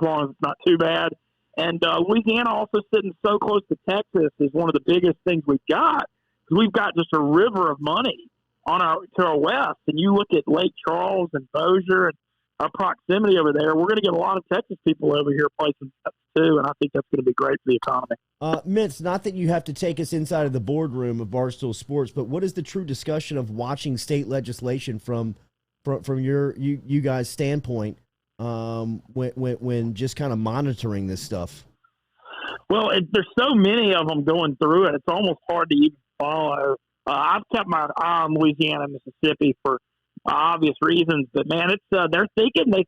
long as it's not too bad. And Louisiana also sitting so close to Texas is one of the biggest things we've got because we've got just a river of money to our west. And you look at Lake Charles and Bossier and our proximity over there, we're going to get a lot of Texas people over here placing stuff too, and I think that's going to be great for the economy. Mintz, not that you have to take us inside of the boardroom of Barstool Sports, but what is the true discussion of watching state legislation from you guys' standpoint when just kind of monitoring this stuff? Well, there's so many of them going through it, it's almost hard to even follow. I've kept my eye on Louisiana and Mississippi for obvious reasons, but man, it's they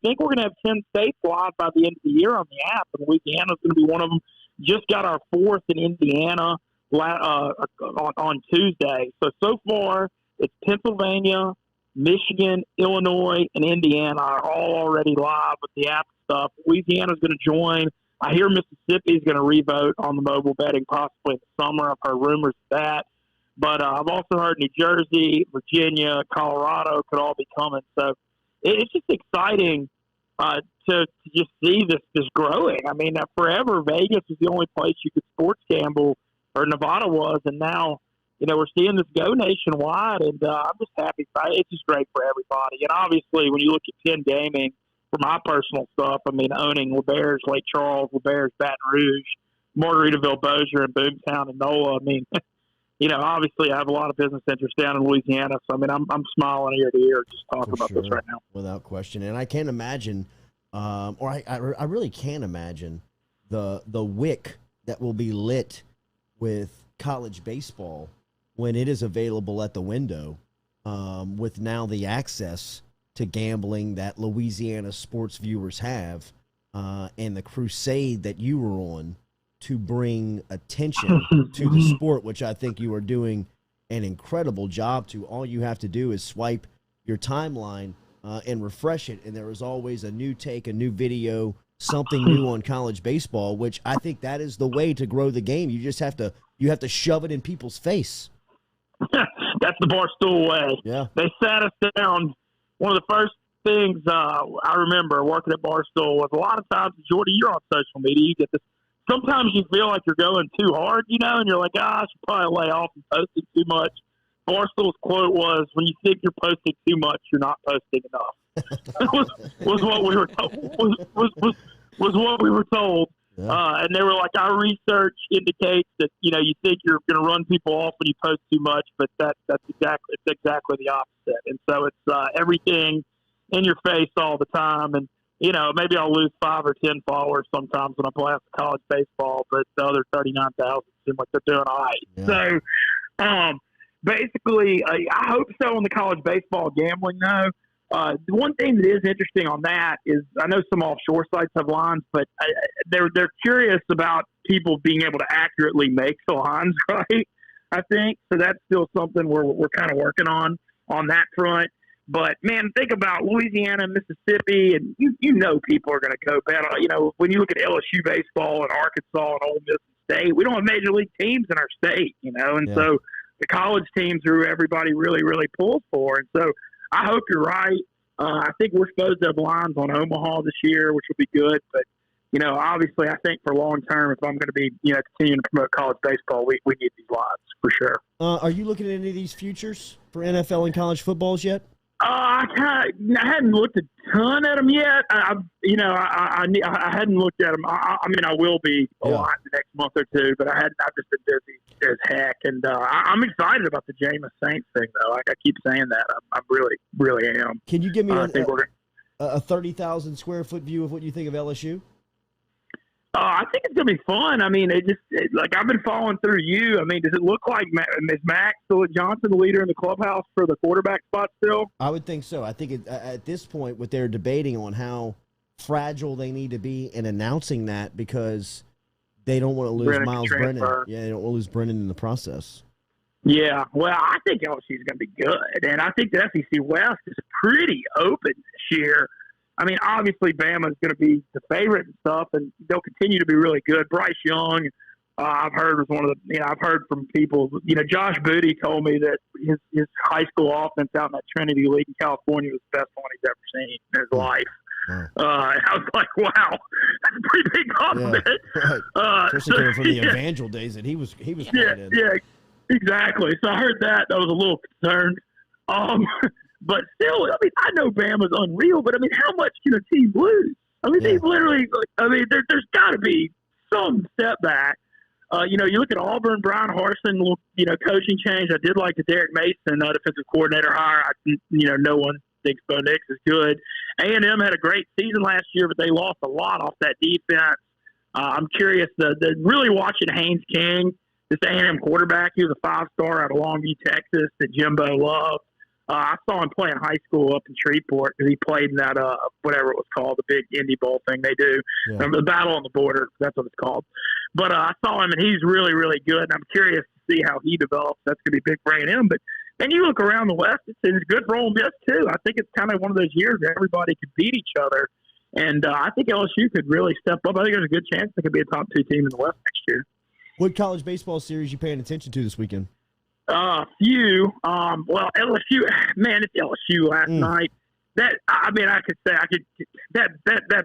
think we're going to have 10 states live by the end of the year on the app, and Louisiana's going to be one of them. Just got our fourth in Indiana on Tuesday. So far, it's Pennsylvania, Michigan, Illinois, and Indiana are all already live with the app stuff. Louisiana's going to join. I hear Mississippi is going to revote on the mobile betting possibly in the summer. I've heard rumors of that. But I've also heard New Jersey, Virginia, Colorado could all be coming. So it's just exciting to just see this growing. I mean, forever Vegas was the only place you could sports gamble, or Nevada was, and now we're seeing this go nationwide, and I'm just happy. It's just great for everybody. And obviously, when you look at 10 gaming, for my personal stuff, I mean, owning LeBears, Lake Charles, LeBears, Baton Rouge, Margaritaville, Bossier, and Boomtown, and NOLA, I mean, obviously I have a lot of business interest down in Louisiana, so I mean, I'm smiling ear to ear just talking about this right now. Without question. And I can't imagine, I really can't imagine the wick that will be lit with college baseball when it is available at the window, with now the access to gambling that Louisiana sports viewers have, and the crusade that you were on to bring attention to the sport, which I think you are doing an incredible job to. All you have to do is swipe your timeline and refresh it, and there is always a new take, a new video, something new on college baseball, which I think that is the way to grow the game. You just have to shove it in people's face. That's the Barstool way. Yeah. They sat us down. One of the first things I remember working at Barstool was a lot of times, Jordy, you're on social media, you get this. Sometimes you feel like you're going too hard, and you're like, I should probably lay off and posting too much. Barstool's quote was, when you think you're posting too much, you're not posting enough. was what we were told. Was what we were told. And they were like, our research indicates that, you think you're going to run people off when you post too much, but it's exactly the opposite. And so it's everything in your face all the time. And, maybe I'll lose 5 or 10 followers sometimes when I play out college baseball, but the other 39,000 seem like they're doing all right. Yeah. So, basically, I hope so on the college baseball gambling, though. The one thing that is interesting on that is I know some offshore sites have lines, but they're curious about people being able to accurately make the lines, right? I think so. That's still something we're kind of working on that front. But man, think about Louisiana, Mississippi, and people are going to go bet. When you look at LSU baseball and Arkansas and Ole Miss State, we don't have major league teams in our state, and so the college teams are who everybody really, really pulls for. And so I hope you're right. I think we're supposed to have lines on Omaha this year, which will be good. But, obviously I think for long term, if I'm going to be, continuing to promote college baseball, we need these lines for sure. Are you looking at any of these futures for NFL and college footballs yet? I hadn't looked a ton at them yet. I hadn't looked at them. I will be a lot the next month or two, but I've just been busy as heck. And I'm excited about the Jameis Saints thing, though. Like I keep saying that, I really, really am. Can you give me a 30,000 square foot view of what you think of LSU? I think it's going to be fun. I've been following through you. Does it look like is Max Johnson the leader in the clubhouse for the quarterback spot still? I would think so. I think at this point, what they're debating on how fragile they need to be in announcing that because they don't want to lose Miles Brennan. Yeah, they don't want to lose Brennan in the process. Yeah, well, I think LSU is going to be good, and I think the SEC West is pretty open this year. Obviously, Bama's going to be the favorite and stuff, and they'll continue to be really good. Bryce Young, I've heard was one of the. I've heard from people. Josh Booty told me that his high school offense out in that Trinity League in California was the best one he's ever seen in his life. And I was like, wow, that's a pretty big compliment. Yeah, right. Especially coming from the Evangel days that he was playing in. Yeah, exactly. So I heard that. I was a little concerned. But still, I know Bama's unreal, but how much can a team lose? They literally, there's got to be some step back. You look at Auburn, Brian Harsin, coaching change. I did like the Derek Mason defensive coordinator hire. No one thinks Bo Nix is good. A&M had a great season last year, but they lost a lot off that defense. I'm curious, the really watching Haynes King, this A&M quarterback. He was a 5-star out of Longview, Texas, that Jimbo loved. I saw him play in high school up in Shreveport because he played in that, whatever it was called, the big Indy Bowl thing they do. Yeah. Remember the Battle on the Border? That's what it's called. But I saw him, and he's really, really good. And I'm curious to see how he develops. That's going to be big for A&M. But then you look around the West, it's good for Ole Miss, too. I think it's kind of one of those years where everybody could beat each other. And I think LSU could really step up. I think there's a good chance they could be a top 2 team in the West next year. What college baseball series you paying attention to this weekend? Few. Well, LSU, man, it's LSU last night. That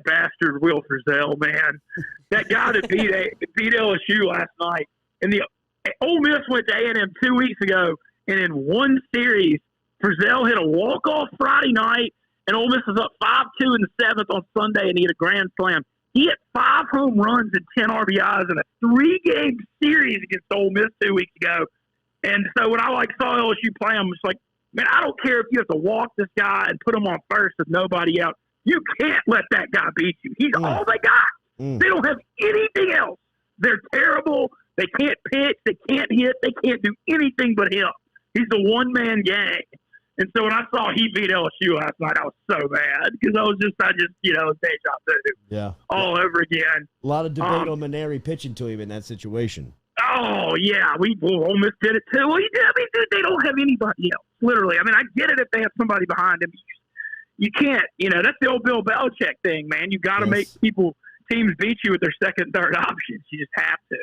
bastard Will Frizzell, man, that guy that beat LSU last night. And the Ole Miss went to A&M 2 weeks ago, and in one series, Frizzell hit a walk-off Friday night, and Ole Miss was up 5-2 in the 7th on Sunday, and he hit a grand slam. He hit 5 home runs and 10 RBIs in a 3-game series against Ole Miss 2 weeks ago. And so when I saw LSU play him, it's like, man, I don't care if you have to walk this guy and put him on first with nobody else. You can't let that guy beat you. He's all they got. They don't have anything else. They're terrible. They can't pitch. They can't hit. They can't do anything but him. He's the one-man gang. And so when I saw he beat LSU last night, I was so mad because I just deja vu. Yeah. All over again. A lot of debate on Mainieri pitching to him in that situation. Oh, yeah. Ole Miss did it too. Well, dude, they don't have anybody else, literally. I get it if they have somebody behind them. You can't, that's the old Bill Belichick thing, man. You got to make teams beat you with their second, third options. You just have to.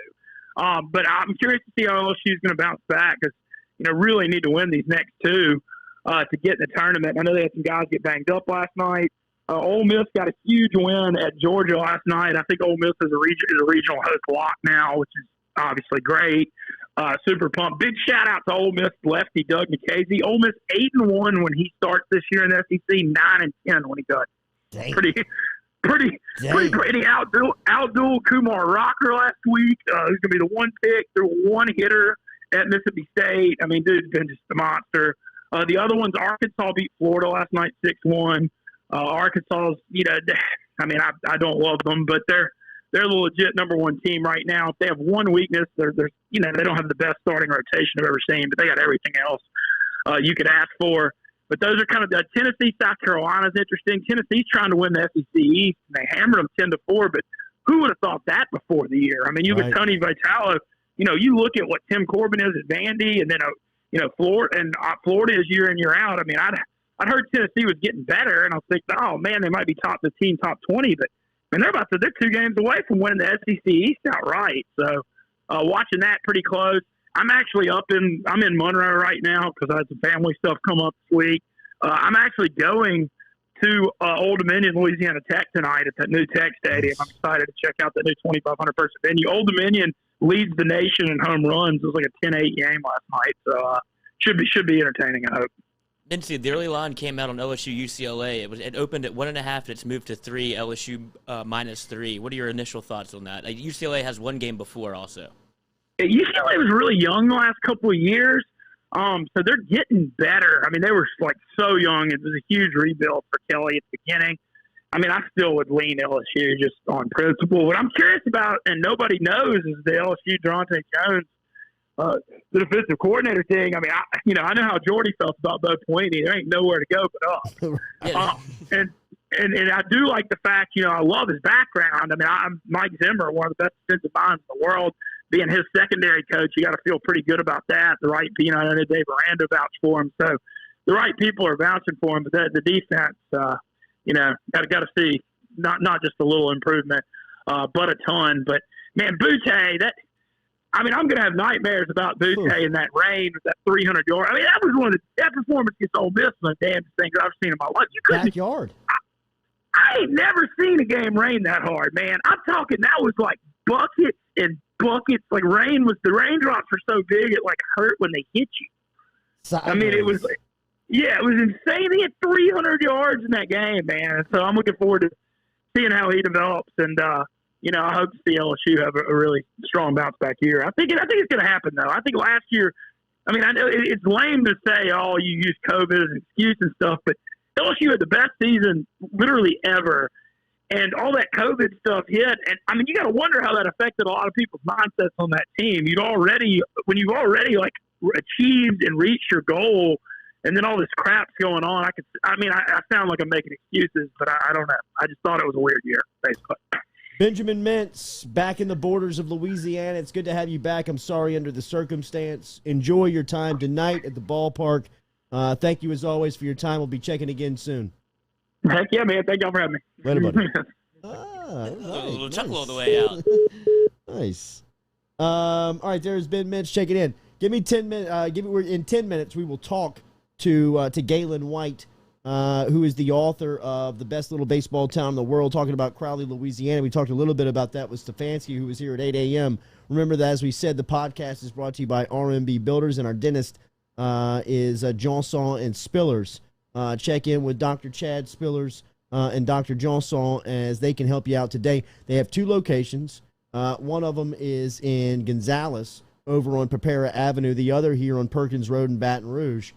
But I'm curious to see how LSU is going to bounce back because, really need to win these next 2 to get in the tournament. I know they had some guys get banged up last night. Ole Miss got a huge win at Georgia last night. I think Ole Miss is a regional host lock now, which is obviously great. Super pumped. Big shout out to Ole Miss lefty Doug Nikhazy. Ole Miss 8-1 when he starts this year in the SEC, 9-10 when he does. Dang. pretty great. He outdueled Kumar Rocker last week. He's going to be the one pick, the one hitter at Mississippi State. I mean, dude's been just a monster. The other ones, Arkansas beat Florida last night 6-1. Arkansas's, I mean, I don't love them, but they're the legit number one team right now. If they have one weakness, they're they don't have the best starting rotation I've ever seen, but they got everything else you could ask for. But those are kind of Tennessee, South Carolina's interesting. Tennessee's trying to win the SEC East, and they hammered them 10-4. But who would have thought that before the year? I mean, you look at Tony Vitello. You look at what Tim Corbin is at Vandy, and then Florida is year in year out. I mean, I'd heard Tennessee was getting better, and I was thinking, oh man, they might be top 15, top 20. But they're 2 games away from winning the SEC East outright. So watching that pretty close. I'm in Monroe right now because I had some family stuff come up this week. I'm actually going to Old Dominion, Louisiana Tech tonight at that new Tech Stadium. I'm excited to check out the new 2,500 person venue. Old Dominion leads the nation in home runs. It was like a 10-8 game last night, so should be entertaining, I hope. Mintzy, the early line came out on LSU UCLA. It opened at 1.5 and it's moved to 3. LSU -3. What are your initial thoughts on that? UCLA has one game before also. UCLA was really young the last couple of years, so they're getting better. I mean, they were like so young. It was a huge rebuild for Kelly at the beginning. I mean, I still would lean LSU just on principle. What I'm curious about, and nobody knows, is the LSU Durante Jones, the defensive coordinator thing. I mean, I know how Jordy felt about Bo Pelini. There ain't nowhere to go but up. And I do like the fact, I love his background. I mean, I'm Mike Zimmer, one of the best defensive minds in the world. Being his secondary coach, you got to feel pretty good about that. The right, I know Dave Aranda vouched for him, so the right people are vouching for him. But the defense, got to see not just a little improvement, but a ton. But man, Butte, I'm going to have nightmares about Butte in that rain with that 300 yard. I mean, that was that performance against Ole Miss one of the damnest things I've seen in my life. You couldn't backyard. I ain't never seen a game rain that hard, man. I'm talking that was like buckets and buckets. Like the raindrops were so big it like hurt when they hit you. I mean, it was it was insane. He had 300 yards in that game, man. So I'm looking forward to seeing how he develops, and I hope to see LSU have a really strong bounce back year. I think it's going to happen though. I think last year, I mean, I know it's lame to say, oh, you use COVID as an excuse and stuff, but LSU had the best season literally ever, and all that COVID stuff hit. And I mean, you got to wonder how that affected a lot of people's mindsets on that team. When you've already like achieved and reached your goal, and then all this crap's going on. I sound like I'm making excuses, but I don't know. I just thought it was a weird year, basically. Benjamin Mintz, back in the borders of Louisiana. It's good to have you back. I'm sorry under the circumstance. Enjoy your time tonight at the ballpark. Thank you, as always, for your time. We'll be checking again soon. Heck yeah, man. Thank y'all for having me. Later, buddy. A little chuckle all the way out. Nice. All right, there's Ben Mintz checking in. Give me 10 minutes. In 10 minutes, we will talk to Gaylon White, who is the author of The Best Little Baseball Town in the World, talking about Crowley, Louisiana. We talked a little bit about that with Stefanski, who was here at 8 a.m. Remember that, as we said, the podcast is brought to you by RMB Builders, and our dentist is Johnson and Spillers. Check in with Dr. Chad Spillers and Dr. Johnson, as they can help you out today. They have 2 locations. One of them is in Gonzales over on Pepera Avenue, the other here on Perkins Road in Baton Rouge.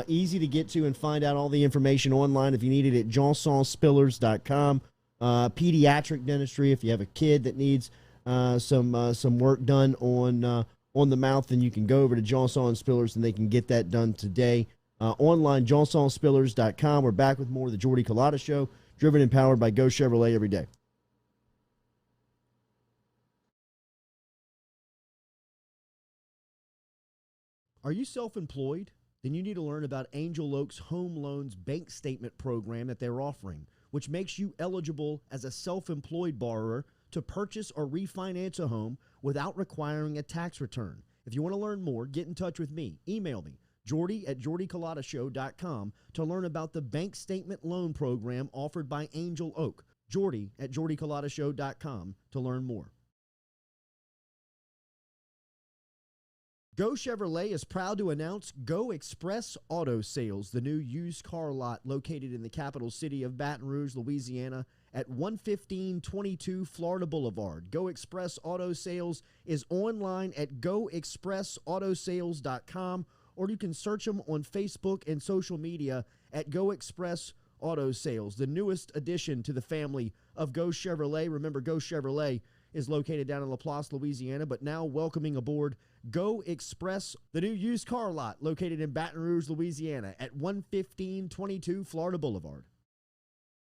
Easy to get to and find out all the information online if you need it at johnsonspillers.com. Pediatric dentistry, if you have a kid that needs some work done on the mouth, then you can go over to Johnson Spillers and they can get that done today. Online, johnsonspillers.com. We're back with more of the Jordy Culotta Show, driven and powered by Go Chevrolet every day. Are you self-employed? Then you need to learn about Angel Oak's Home Loans Bank Statement program that they're offering, which makes you eligible as a self-employed borrower to purchase or refinance a home without requiring a tax return. If you want to learn more, get in touch with me. Email me, Jordy at jordyculotta.com, to learn about the bank statement loan program offered by Angel Oak. Jordy at jordyculotta.com to learn more. Go Chevrolet is proud to announce Go Express Auto Sales, the new used car lot located in the capital city of Baton Rouge, Louisiana, at 11522 Florida Boulevard. Go Express Auto Sales is online at goexpressautosales.com, or you can search them on Facebook and social media at Go Express Auto Sales, the newest addition to the family of Go Chevrolet. Remember, Go Chevrolet is located down in Laplace, Louisiana, but now welcoming aboard Go Express, the new used car lot located in Baton Rouge, Louisiana at 11522 Florida Boulevard.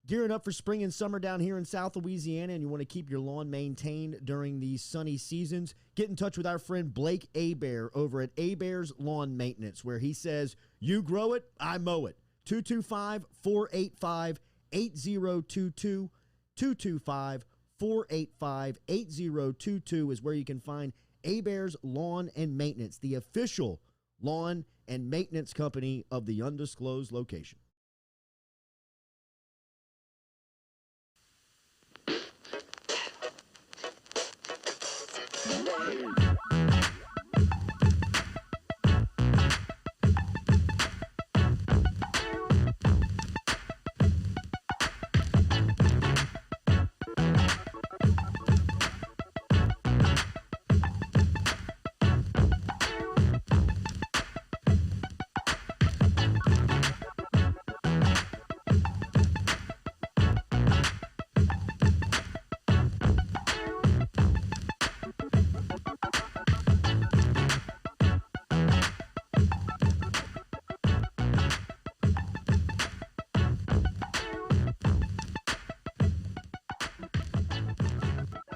Gearing up for spring and summer down here in South Louisiana, and you want to keep your lawn maintained during these sunny seasons, get in touch with our friend Blake Abear over at Abear's Lawn Maintenance, where he says, you grow it, I mow it. 225-485-8022, 225-485-8022 is where you can find Abear's Lawn and Maintenance, the official lawn and maintenance company of the undisclosed location.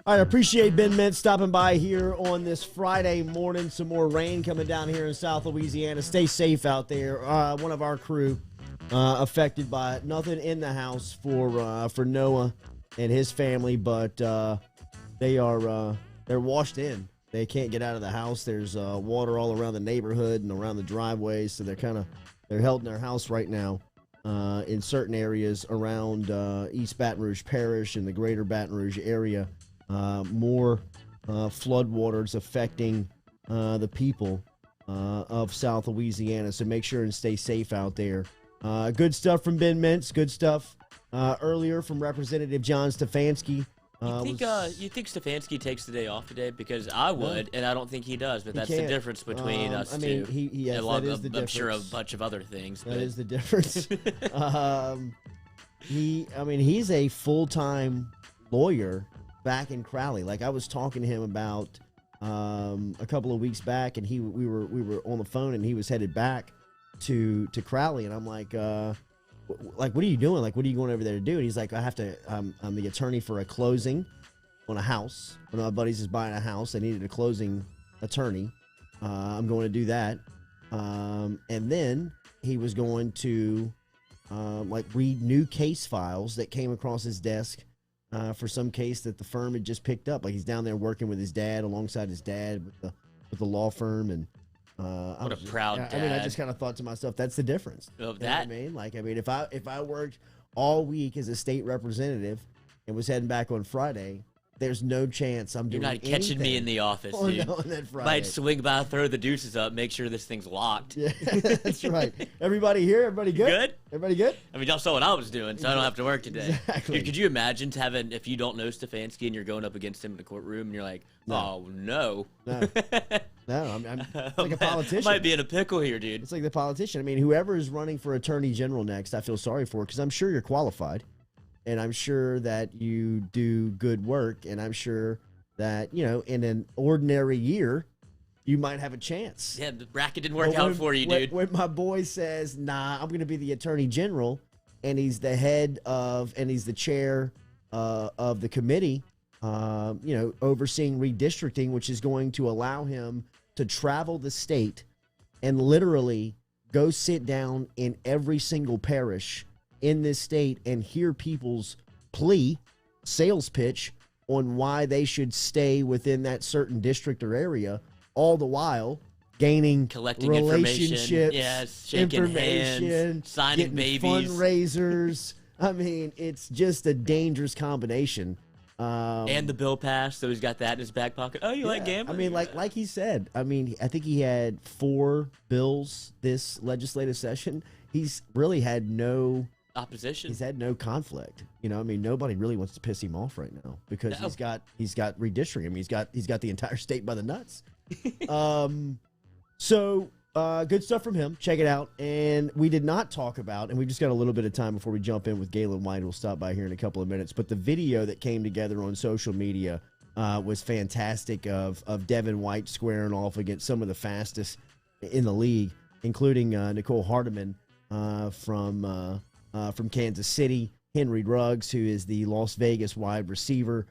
All right, I appreciate Ben Mintz stopping by here on this Friday morning. Some more rain coming down here in South Louisiana. Stay safe out there. One of our crew affected by it. Nothing in the house for Noah and his family, but they're washed in. They can't get out of the house. There's water all around the neighborhood and around the driveways, so they're held in their house right now in certain areas around East Baton Rouge Parish and the greater Baton Rouge area. More floodwaters affecting the people of South Louisiana. So make sure and stay safe out there. Good stuff from Ben Mintz. Good stuff earlier from Representative John Stefanski. You think Stefanski takes the day off today? Because I would, and I don't think he does. But that's the difference between us two. Yes, that is the difference. I'm sure a bunch of other things. That is the difference. He's a full-time lawyer back in Crowley. Like, I was talking to him about a couple of weeks back, and we were on the phone, and he was headed back to Crowley, and I'm like, what are you doing? Like, what are you going over there to do? And he's like, I'm the attorney for a closing on a house. One of my buddies is buying a house. They needed a closing attorney. I'm going to do that. And then he was going to read new case files that came across his desk for some case that the firm had just picked up. Like, he's down there working with his dad, alongside his dad with the law firm. And what a proud dad. I just kind of thought to myself, that's the difference. Of that. You know what I mean? If I worked all week as a state representative and was heading back on Friday, there's no chance I'm doing anything. You're not catching me in the office, dude. On that Friday. Might swing by, throw the deuces up, make sure this thing's locked. Yeah, that's right. Everybody here? Everybody good? Good? Everybody good? I mean, y'all saw what I was doing, so I don't have to work today. Exactly. Dude, could you imagine if you don't know Stefanski and you're going up against him in the courtroom and you're like, oh, no. No, I'm like a politician. I might be in a pickle here, dude. It's like the politician. I mean, whoever is running for attorney general next, I feel sorry for, because I'm sure you're qualified, and I'm sure that you do good work, and I'm sure that, in an ordinary year, you might have a chance. Yeah, the bracket didn't work out for you, dude. When my boy says, nah, I'm going to be the attorney general, and he's the head of, and he's the chair of the committee, overseeing redistricting, which is going to allow him to travel the state and literally go sit down in every single parish in this state and hear people's sales pitch on why they should stay within that certain district or area, all the while collecting relationships, yes, shaking hands, signing babies, fundraisers. I mean, it's just a dangerous combination. And the bill passed, so he's got that in his back pocket. Oh, you like gambling? I mean, like he said, I think he had 4 bills this legislative session. He's really had no opposition. He's had no conflict. You know, I mean, nobody really wants to piss him off right now because he's got redistricting. I mean, he's got the entire state by the nuts. So good stuff from him. Check it out. And we did not talk about, and we just got a little bit of time before we jump in with Gaylon White. We'll stop by here in a couple of minutes. But the video that came together on social media was fantastic of Devin White squaring off against some of the fastest in the league, including Nicole Hardeman from Kansas City, Henry Ruggs, who is the Las Vegas wide receiver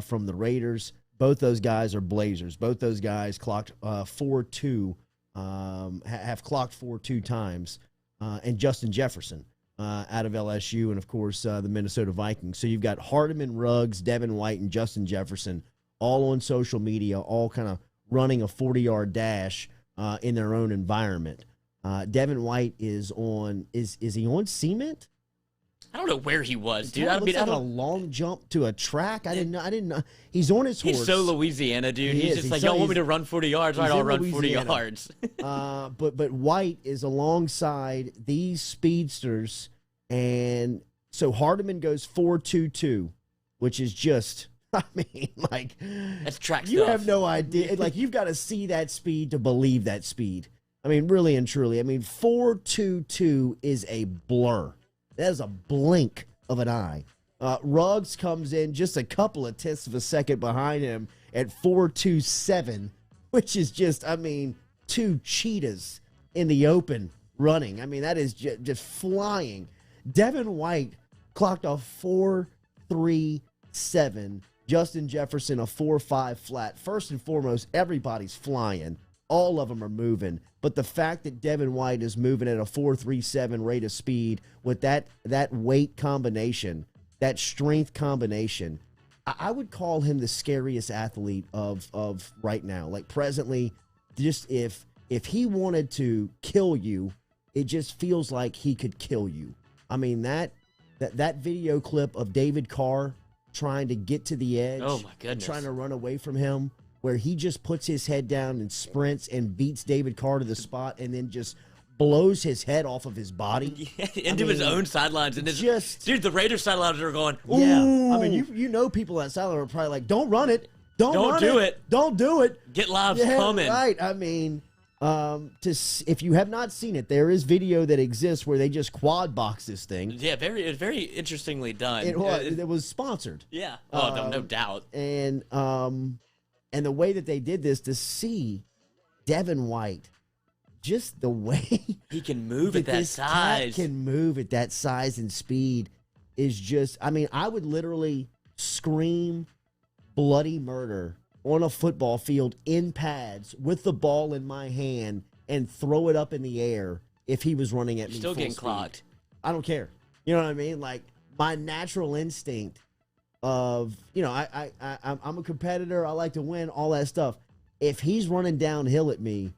from the Raiders. Both those guys are Blazers. Both those guys clocked 4-2, have clocked 4-2 times, and Justin Jefferson out of LSU, and, of course, the Minnesota Vikings. So you've got Hardeman, Ruggs, Devin White, and Justin Jefferson all on social media, all kind of running a 40-yard dash in their own environment. Devin White is he on cement? I don't know where he was, dude. I mean, a long jump to a track. I didn't know. He's on his horse. He's so Louisiana, dude. He's just like, y'all want me to run 40 yards? All right, I'll run 40 yards. But White is alongside these speedsters, and so Hardeman goes 4.22, which is just, I mean, like, that's track you stuff. have no idea. Like, you've got to see that speed to believe that speed. I mean, really and truly. I mean, 4.22 is a blur. That is a blink of an eye. Ruggs comes in just a couple of tenths of a second behind him at 4.27, which is just, I mean, two cheetahs in the open running. I mean, that is just flying. Devin White clocked a 4.37. Justin Jefferson a 4.5 flat. First and foremost, everybody's flying. All of them are moving. But the fact that Devin White is moving at a 4.37 rate of speed with that weight combination, that strength combination, I would call him the scariest athlete of right now. Like, presently, just if he wanted to kill you, it just feels like he could kill you. I mean, that video clip of David Carr trying to get to the edge, oh my goodness, trying to run away from him, where he just puts his head down and sprints and beats David Carr to the spot and then just blows his head off of his body. Yeah, into his own sidelines. And dude, the Raiders sidelines are going, ooh. Yeah. I mean, you know people at sideline are probably like, don't run it. Don't do it. Don't do it. Get lives coming. Right. I mean, if you have not seen it, there is video that exists where they just quad box this thing. Yeah, very interestingly done. It was sponsored. Yeah. No doubt. And the way that they did this, to see Devin White, just the way he can move at that size. Can move at that size and speed is just, I mean, I would literally scream bloody murder on a football field in pads with the ball in my hand and throw it up in the air if he was running at me. Still getting speed. clocked. I don't care. You know what I mean? Like, my natural instinct of, you know, I'm a competitor. I like to win, all that stuff. If he's running downhill at me,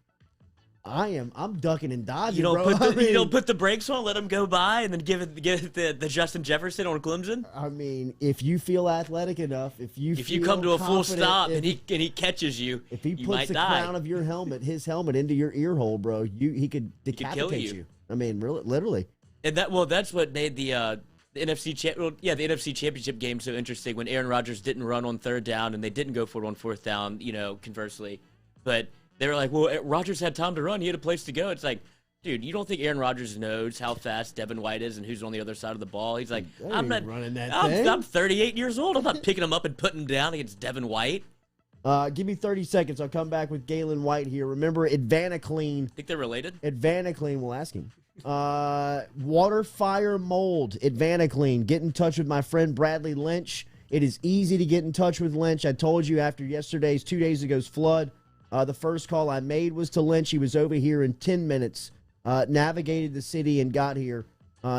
I'm ducking and dodging. You don't bro. you don't put the brakes on, let him go by, and then give it the Justin Jefferson on Clemson. I mean, if you feel athletic enough, if you come to a full stop and he catches you, if he you puts the crown of your helmet, his helmet, into your ear hole, bro, he could decapitate you. I mean, really, literally. And that's what made the NFC Championship game so interesting, when Aaron Rodgers didn't run on third down and they didn't go for it on fourth down, you know, conversely. But they were like, well, Rodgers had time to run. He had a place to go. It's like, dude, you don't think Aaron Rodgers knows how fast Devin White is and who's on the other side of the ball? He's like, I'm 38 years old. I'm not picking him up and putting him down against Devin White. Give me 30 seconds. I'll come back with Gaylon White here. Remember, Advanaclean. Think they're related? Advanaclean, we'll ask him. Water, fire, mold. Advanaclean. Get in touch with my friend Bradley Lynch. It is easy to get in touch with Lynch. I told you after 2 days ago's flood, the first call I made was to Lynch. He was over here in 10 minutes, navigated the city and got here.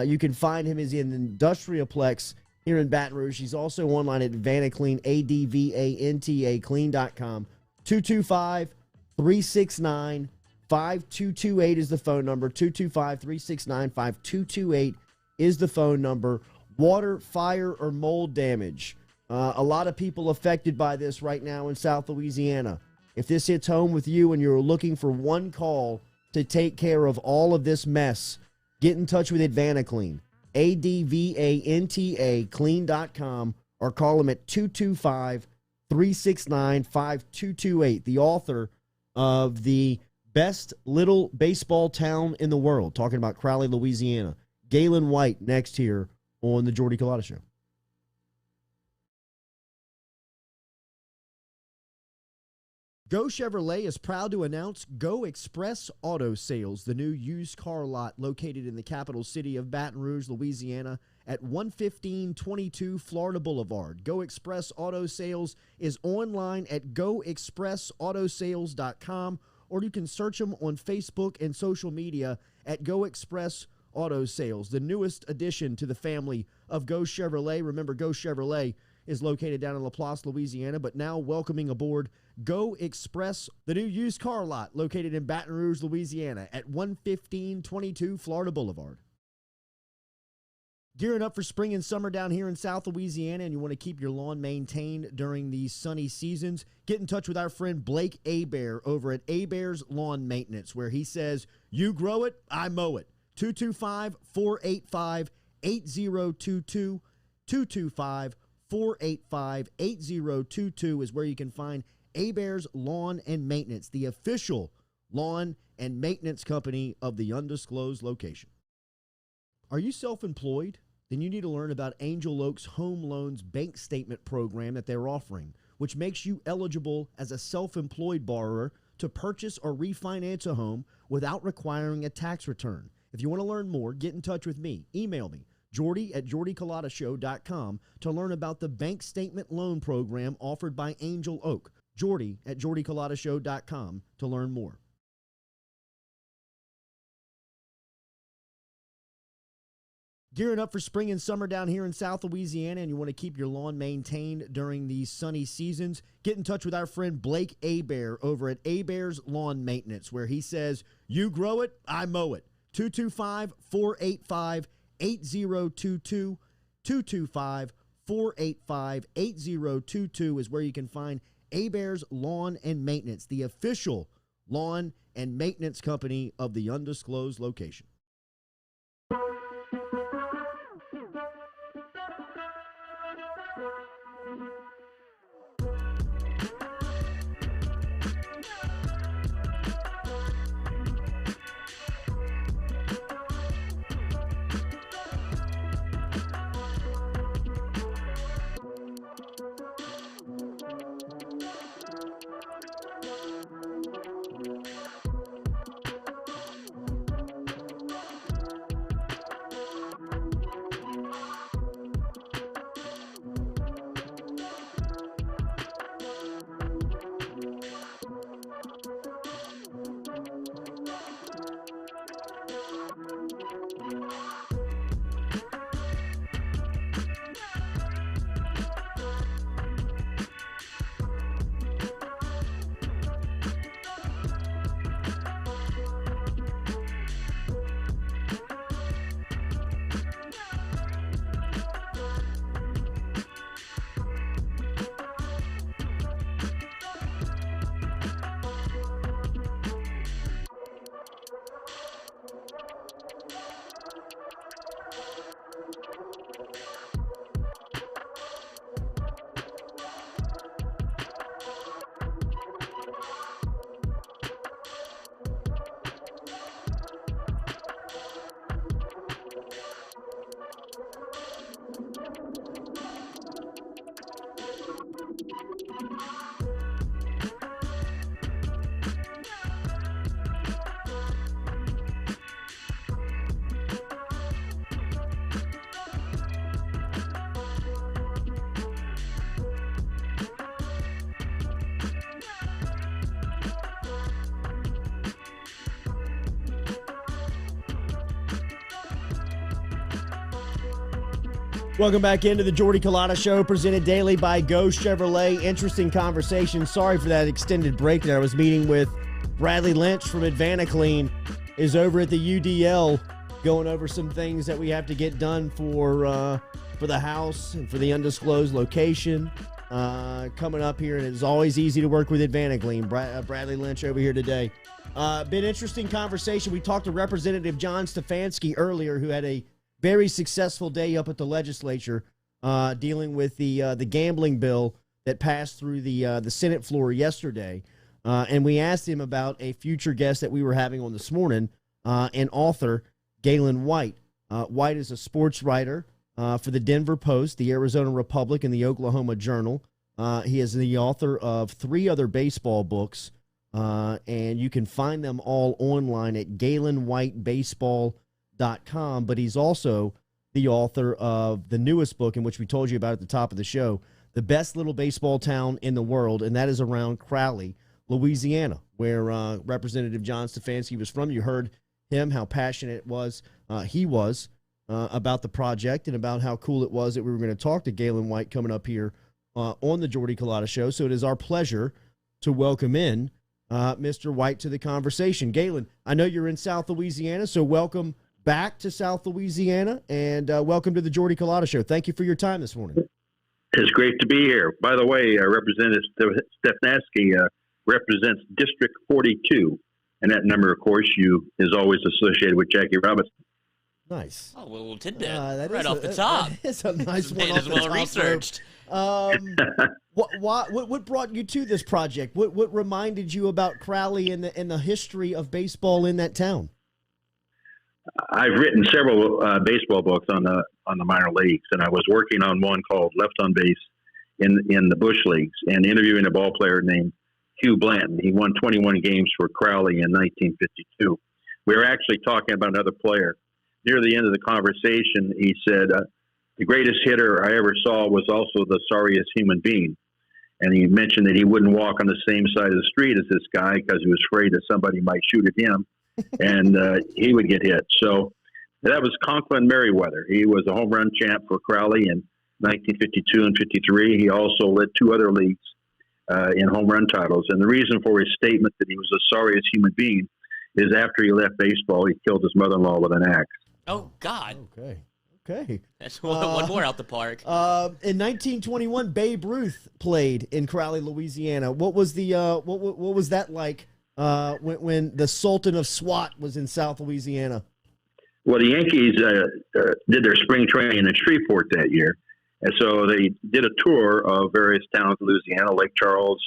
You can find him. He's in the Industrialplex here in Baton Rouge. He's also online at Advanaclean, ADVANTA, clean.com. 225-369-5228 is the phone number. 225-369-5228 is the phone number. Water, fire, or mold damage. A lot of people affected by this right now in South Louisiana. If this hits home with you and you're looking for one call to take care of all of this mess, get in touch with Advanaclean. ADVANTA, clean.com, or call him at 225-369-5228. The author of the best little baseball town in the world, talking about Crowley, Louisiana. Gaylon White next here on the Jordy Culotta Show. Go Chevrolet is proud to announce Go Express Auto Sales, the new used car lot located in the capital city of Baton Rouge, Louisiana, at 11522 Florida Boulevard. Go Express Auto Sales is online at goexpressautosales.com, or you can search them on Facebook and social media at Go Express Auto Sales, the newest addition to the family of Go Chevrolet. Remember, Go Chevrolet is located down in Laplace, Louisiana, but now welcoming aboard Go Express, the new used car lot located in Baton Rouge, Louisiana at 11522 Florida Boulevard. Gearing up for spring and summer down here in South Louisiana, and you want to keep your lawn maintained during these sunny seasons, get in touch with our friend Blake Abear over at Abear's Lawn Maintenance, where he says, you grow it, I mow it. 225-485-8022, 225-485-8022 is where you can find Abear's Lawn and Maintenance, the official lawn and maintenance company of the undisclosed location. Are you self-employed? Then you need to learn about Angel Oak's Home Loans Bank Statement program that they're offering, which makes you eligible as a self-employed borrower to purchase or refinance a home without requiring a tax return. If you want to learn more, get in touch with me. Email me, jordy@jordyculotta.show.com, to learn about the bank statement loan program offered by Angel Oak. jordy@jordyculotta.show.com to learn more. Gearing up for spring and summer down here in South Louisiana, and you want to keep your lawn maintained during these sunny seasons, get in touch with our friend Blake Abear over at Abear's Lawn Maintenance, where he says, you grow it, I mow it. 225-485-8022, 225-485-8022 is where you can find Abear's Lawn and Maintenance, the official lawn and maintenance company of the undisclosed location. Welcome back into the Jordy Culotta Show, presented daily by Go Chevrolet. Interesting conversation. Sorry for that extended break there. I was meeting with Bradley Lynch from Advanaclean, is over at the UDL, going over some things that we have to get done for the house and for the undisclosed location coming up here. And it's always easy to work with Advanaclean. Bradley Lynch over here today. Been interesting conversation. We talked to Representative John Stefanski earlier, who had a very successful day up at the legislature dealing with the gambling bill that passed through the Senate floor yesterday. And we asked him about a future guest that we were having on this morning, an author, Gaylon White. White is a sports writer for the Denver Post, the Arizona Republic, and the Oklahoma Journal. He is the author of 3 other baseball books, and you can find them all online at GaylonWhiteBaseball.com. But he's also the author of the newest book, in which we told you about at the top of the show, The Best Little Baseball Town in the World, and that is around Crowley, Louisiana, where Representative John Stefanski was from. You heard him, how passionate he was about the project and about how cool it was that we were going to talk to Gaylon White coming up here on the Jordy Culotta Show. So it is our pleasure to welcome in Mr. White to the conversation. Gaylon, I know you're in South Louisiana, so welcome back to South Louisiana, and welcome to the Jordy Culotta Show. Thank you for your time this morning. It's great to be here. By the way, Representative Stefanski represents District 42, and that number, of course, is always associated with Jackie Robinson. Nice. Oh, well, little tidbit that right is off the top. It's a nice one. It is well researched. What brought you to this project? What reminded you about Crowley and the history of baseball in that town? I've written several baseball books on the minor leagues, and I was working on one called Left on Base in the Bush Leagues, and interviewing a ball player named Hugh Blanton. He won 21 games for Crowley in 1952. We were actually talking about another player. Near the end of the conversation, he said, the greatest hitter I ever saw was also the sorriest human being. And he mentioned that he wouldn't walk on the same side of the street as this guy because he was afraid that somebody might shoot at him and he would get hit. So that was Conklin Merriweather. He was a home run champ for Crowley in 1952 and 53. He also led 2 other leagues in home run titles. And the reason for his statement that he was the sorriest human being is after he left baseball, he killed his mother-in-law with an axe. Oh, God. Okay. That's one more out the park. In 1921, Babe Ruth played in Crowley, Louisiana. What was the what was that like when the Sultan of SWAT was in South Louisiana? Well, the Yankees did their spring training in Shreveport that year, and so they did a tour of various towns in Louisiana, Lake Charles,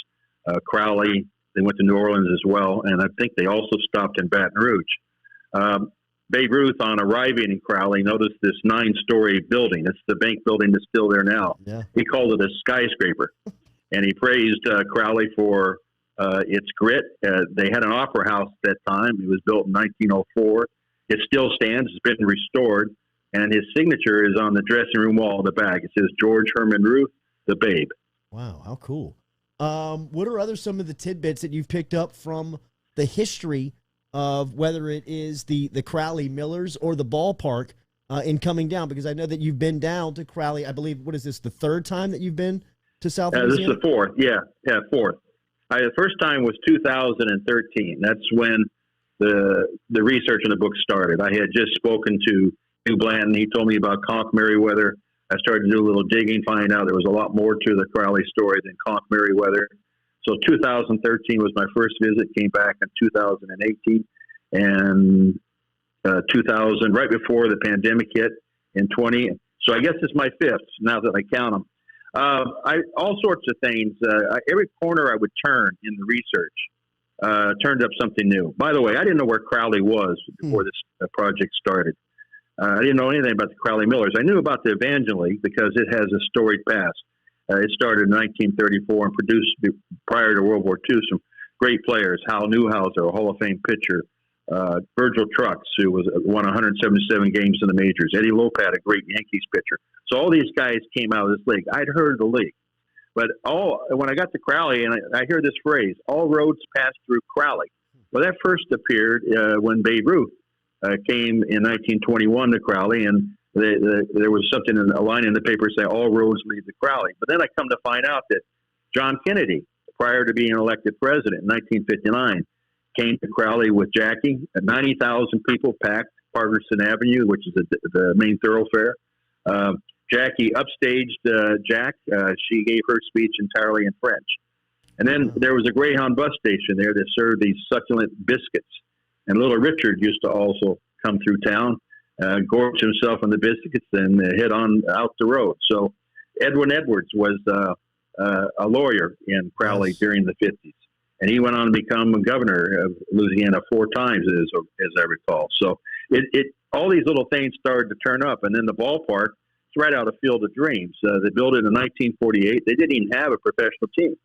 Crowley. They went to New Orleans as well, and I think they also stopped in Baton Rouge. Babe Ruth, on arriving in Crowley, noticed this 9-story building. It's the bank building that's still there now. Yeah. He called it a skyscraper, and he praised Crowley for its grit. They had an opera house at that time. It was built in 1904. It still stands. It's been restored, and his signature is on the dressing room wall in the back. It says, George Herman Ruth, the Babe. Wow, how cool. What are some of the tidbits that you've picked up from the history of whether it is the Crowley Millers or the ballpark in coming down? Because I know that you've been down to Crowley. I believe, what is this, the 3rd time that you've been to South Louisiana? This is the 4th. Yeah, 4th. The first time was 2013. That's when the research in the book started. I had just spoken to Hugh Blanton. He told me about Conk Merriweather. I started to do a little digging, finding out there was a lot more to the Crowley story than Conk Merriweather. So 2013 was my first visit, came back in 2018, and 2000, right before the pandemic hit in 20. So I guess it's my 5th now that I count them. All sorts of things. Every corner I would turn in the research turned up something new. By the way, I didn't know where Crowley was before this project started. I didn't know anything about the Crowley Millers. I knew about the Evangeline League because it has a storied past. It started in 1934 and produced, prior to World War II, some great players. Hal Newhouser, a Hall of Fame pitcher. Virgil Trucks, who won 177 games in the majors. Eddie Lopat, a great Yankees pitcher. So all these guys came out of this league. I'd heard of the league. But when I got to Crowley, and I hear this phrase, all roads pass through Crowley. Well, that first appeared when Babe Ruth came in 1921 to Crowley, and there was something in a line in the paper saying all roads lead to Crowley. But then I come to find out that John Kennedy, prior to being elected president in 1959, came to Crowley with Jackie. 90,000 people packed Parkerson Avenue, which is the main thoroughfare. Jackie upstaged Jack. She gave her speech entirely in French. And then there was a Greyhound bus station there that served these succulent biscuits. And Little Richard used to also come through town. gorged himself on the biscuits, and head on out the road. So Edwin Edwards was a lawyer in Crowley during the 50s. And he went on to become a governor of Louisiana 4 times, as I recall. So all these little things started to turn up. And then the ballpark, it's right out of Field of Dreams. They built it in 1948. They didn't even have a professional team.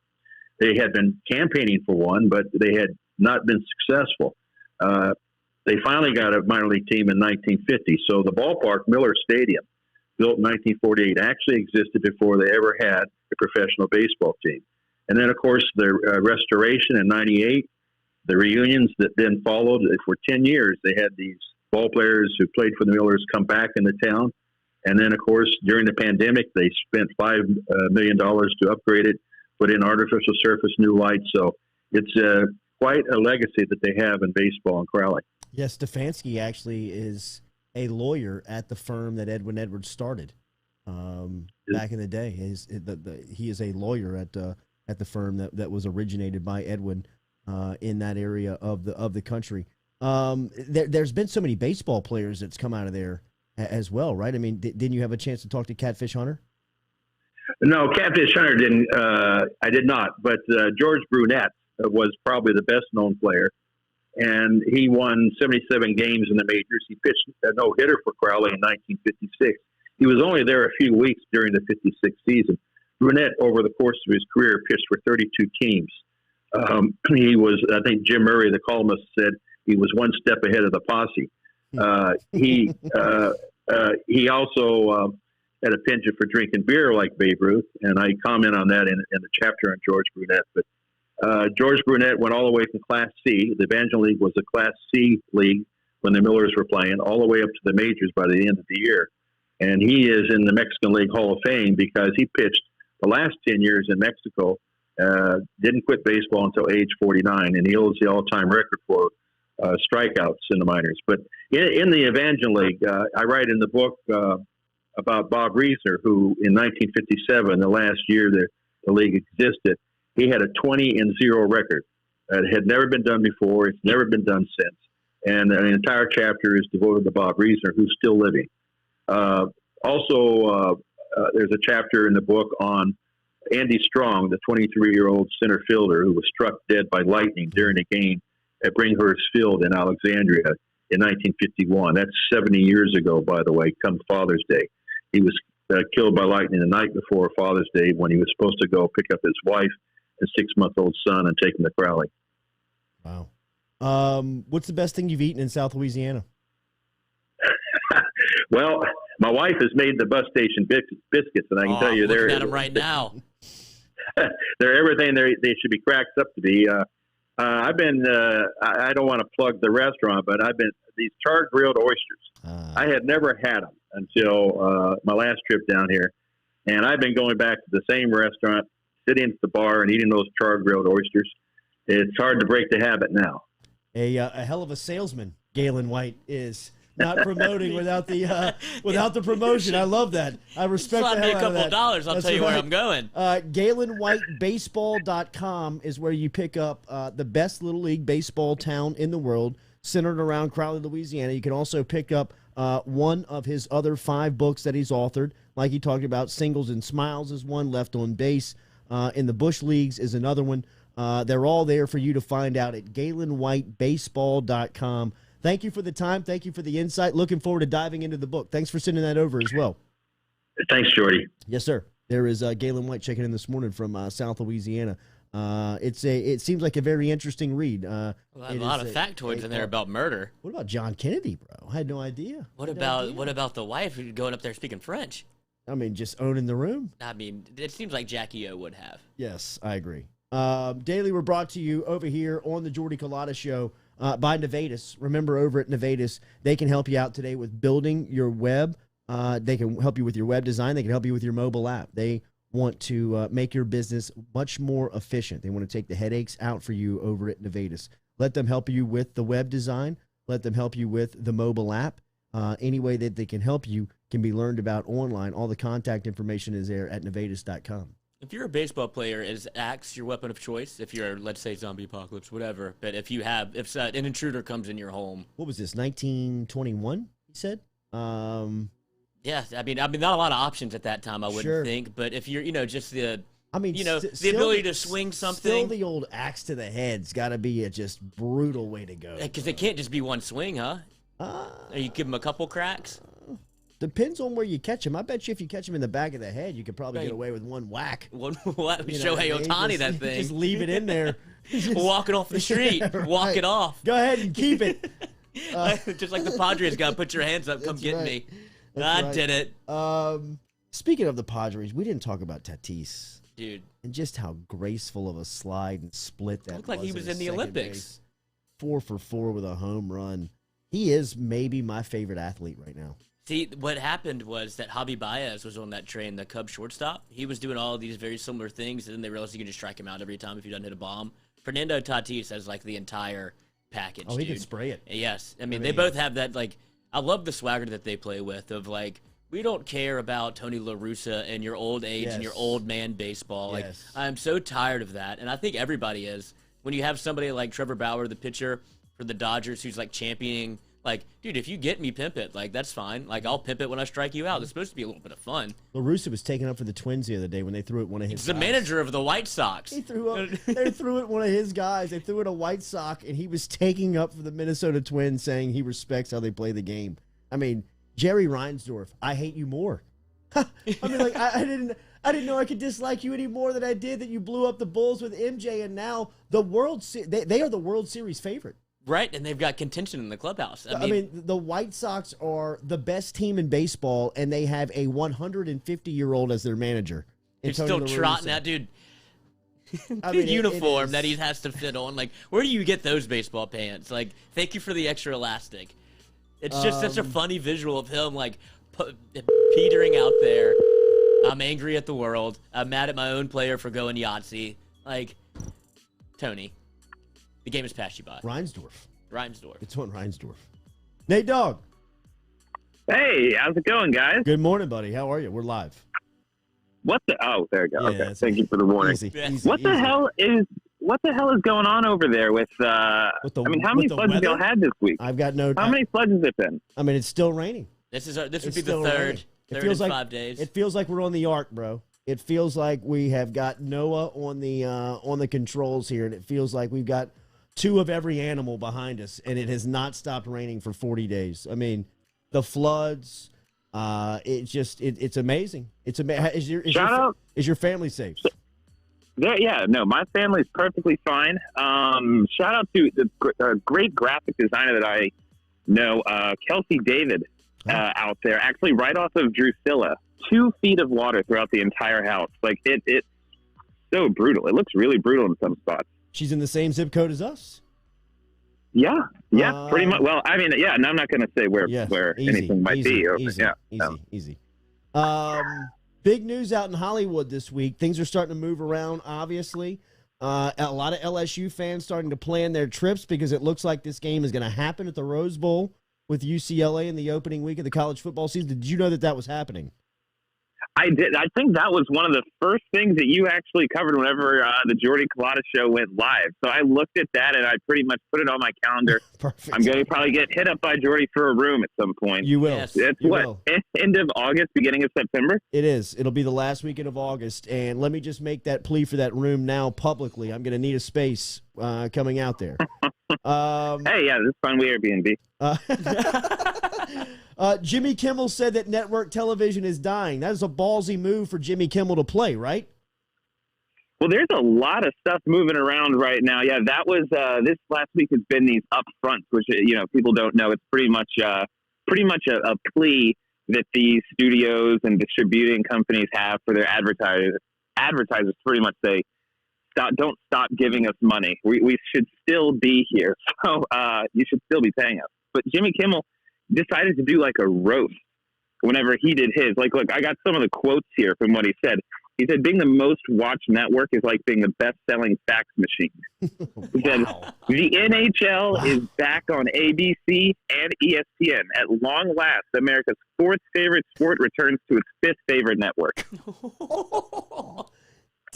They had been campaigning for one, but they had not been successful. They finally got a minor league team in 1950. So the ballpark, Miller Stadium, built in 1948, actually existed before they ever had a professional baseball team. And then, of course, the restoration in 98, the reunions that then followed for 10 years. They had these ball players who played for the Millers come back into town. And then, of course, during the pandemic, they spent $5 million to upgrade it, put in artificial surface, new lights. So it's quite a legacy that they have in baseball in Crowley. Yes, Stefanski actually is a lawyer at the firm that Edwin Edwards started back in the day. He is a lawyer at the firm that was originated by Edwin in that area of the country. There's been so many baseball players that's come out of there as well, right? I mean, didn't you have a chance to talk to Catfish Hunter? No, Catfish Hunter didn't. I did not. But George Brunette was probably the best known player, and he won 77 games in the majors. He pitched a no-hitter for Crowley in 1956. He was only there a few weeks during the 56 season. Brunette, over the course of his career, pitched for 32 teams. He was, I think Jim Murray, the columnist, said he was one step ahead of the posse. He also had a penchant for drinking beer like Babe Ruth, and I comment on that in the chapter on George Brunette. But George Brunette went all the way from Class C. The Evangeline League was a Class C league when the Millers were playing, all the way up to the majors by the end of the year. And he is in the Mexican League Hall of Fame because he pitched the last 10 years in Mexico, didn't quit baseball until age 49, and he holds the all-time record for strikeouts in the minors. But in the Evangeline League, I write in the book about Bob Reisner, who in 1957, the last year the league existed, he had a 20-0 record. It had never been done before. It's never been done since. And an entire chapter is devoted to Bob Reisner, who's still living. Also, there's a chapter in the book on Andy Strong, the 23-year-old center fielder who was struck dead by lightning during a game at Bringhurst Field in Alexandria in 1951. That's 70 years ago, by the way, come Father's Day. He was killed by lightning the night before Father's Day when he was supposed to go pick up his wife and 6-month-old son and take him to Crowley. Wow. What's the best thing you've eaten in South Louisiana? Well, my wife has made the bus station biscuits, and I can tell you they're at them right now. They're everything they should be cracked up to be. I've been I don't want to plug the restaurant, but I've been these char grilled oysters. I had never had them until my last trip down here, and I've been going back to the same restaurant, sitting at the bar and eating those char grilled oysters. It's hard to break the habit now. A hell of a salesman, Gaylon White is. Not promoting without the promotion. I love that. I respect the hell me a couple out of that. $. I'll tell you where I'm going. GaylonWhiteBaseball.com is where you pick up the best little league baseball town in the world, centered around Crowley, Louisiana. You can also pick up one of his other 5 books that he's authored. Like he talked about, Singles and Smiles is one, Left on Base in the Bush Leagues is another one. They're all there for you to find out at GaylonWhiteBaseball.com. Thank you for the time. Thank you for the insight. Looking forward to diving into the book. Thanks for sending that over as well. Thanks, Jordy. Yes, sir. There is Gaylon White checking in this morning from South Louisiana. It seems like a very interesting read. A lot of factoids in there about murder. What about John Kennedy, bro? I had no idea. What about the wife going up there speaking French? I mean, just owning the room. I mean, it seems like Jackie O would have. Yes, I agree. Daily, we're brought to you over here on the Jordy Culotta Show. By Nevadis. Remember, over at Nevadis, they can help you out today with building your web. They can help you with your web design. They can help you with your mobile app. They want to make your business much more efficient. They want to take the headaches out for you over at Nevadis. Let them help you with the web design. Let them help you with the mobile app. Any way that they can help you can be learned about online. All the contact information is there at Nevadis.com. If you're a baseball player, is axe your weapon of choice? If you're, let's say, zombie apocalypse, whatever. But if an intruder comes in your home. What was this, 1921, he said? Yeah, I mean, not a lot of options at that time, I wouldn't think. But if you're, just the the ability to swing something. Still the old axe to the head's got to be a just brutal way to go. Because it can't just be one swing, huh? Or you give him a couple cracks? Depends on where you catch him. I bet you if you catch him in the back of the head, you could probably get away with one whack. Shohei Ohtani, that thing. Just leave it in there. Walking off the street. Right. Walk it off. Go ahead and keep it. Just like the Padres got to put your hands up. Come get me. I did it. Speaking of the Padres, we didn't talk about Tatis. Dude. And just how graceful of a slide and split that looked like he was in the Olympics. Base. 4 for 4 with a home run. He is maybe my favorite athlete right now. See, what happened was that Javi Baez was on that train, the Cubs shortstop. He was doing all of these very similar things, and then they realized you can just strike him out every time if he doesn't hit a bomb. Fernando Tatis has, like, the entire package, he can spray it. Yes. I mean, they both have that, like, I love the swagger that they play with of, like, we don't care about Tony La Russa and your old age and your old man baseball. Like, I'm so tired of that, and I think everybody is. When you have somebody like Trevor Bauer, the pitcher for the Dodgers, who's, like, championing, like, dude, if you get me, pimp it. Like, that's fine. Like, I'll pimp it when I strike you out. It's supposed to be a little bit of fun. La Russa was taken up for the Twins the other day when they threw it one of his guys. He's the manager of the White Sox. They threw it one of his guys. They threw it a White Sox, and he was taking up for the Minnesota Twins, saying he respects how they play the game. I mean, Jerry Reinsdorf, I hate you more. I mean, like, I didn't know I could dislike you any more than I did that you blew up the Bulls with MJ, and now they are the World Series favorite. Right, and they've got contention in the clubhouse. I mean, the White Sox are the best team in baseball, and they have a 150-year-old as their manager. They're still trotting that dude. Uniform that he has to fit on. Like, where do you get those baseball pants? Like, thank you for the extra elastic. It's just such a funny visual of him, like, petering out there. I'm angry at the world. I'm mad at my own player for going Yahtzee. Like, Tony, the game has passed you by. Reinsdorf. It's on Reinsdorf. Nate Dogg. Hey, how's it going, guys? Good morning, buddy. How are you? We're live. Oh, there you go. Yeah, okay. Thank you for the warning. Easy, what the hell is going on over there with how many floods have y'all had this week? I've got no. How many floods has it been? I mean, it's still raining. This would be the third in 5 days. It feels like we're on the ark, bro. It feels like we have got Noah on the controls here, and it feels like we've got 2 of every animal behind us, and it has not stopped raining for 40 days. I mean, the floods, it's amazing. It's amazing. Is your family safe? My family's perfectly fine. Shout out to the great graphic designer that I know, Kelsey David, out there, actually right off of Drusilla. 2 feet of water throughout the entire house. Like, it's so brutal. It looks really brutal in some spots. She's in the same zip code as us? Yeah, pretty much. Well, I mean, and I'm not going to say where anything might be. Easy. Big news out in Hollywood this week. Things are starting to move around, obviously. A lot of LSU fans starting to plan their trips because it looks like this game is going to happen at the Rose Bowl with UCLA in the opening week of the college football season. Did you know that was happening? I did. I think that was one of the first things that you actually covered whenever the Jordy Culotta show went live. So I looked at that and I pretty much put it on my calendar. Perfect. I'm going to probably get hit up by Jordy for a room at some point. You will. Yes. It's end of August, beginning of September? It is. It'll be the last weekend of August. And let me just make that plea for that room now publicly. I'm going to need a space coming out there. Hey, this is fun. We Airbnb. Jimmy Kimmel said that network television is dying. That is a ballsy move for Jimmy Kimmel to play, right? Well, there's a lot of stuff moving around right now. Yeah, that was this last week has been these upfronts, which people don't know. It's pretty much a plea that these studios and distributing companies have for their advertisers. Advertisers pretty much say, don't stop giving us money. We should still be here, so you should still be paying us. But Jimmy Kimmel decided to do like a roast whenever he did his. Like, look, I got some of the quotes here from what he said. He said, being the most watched network is like being the best-selling fax machine. He said, the NHL is back on ABC and ESPN. At long last, America's 4th favorite sport returns to its 5th favorite network.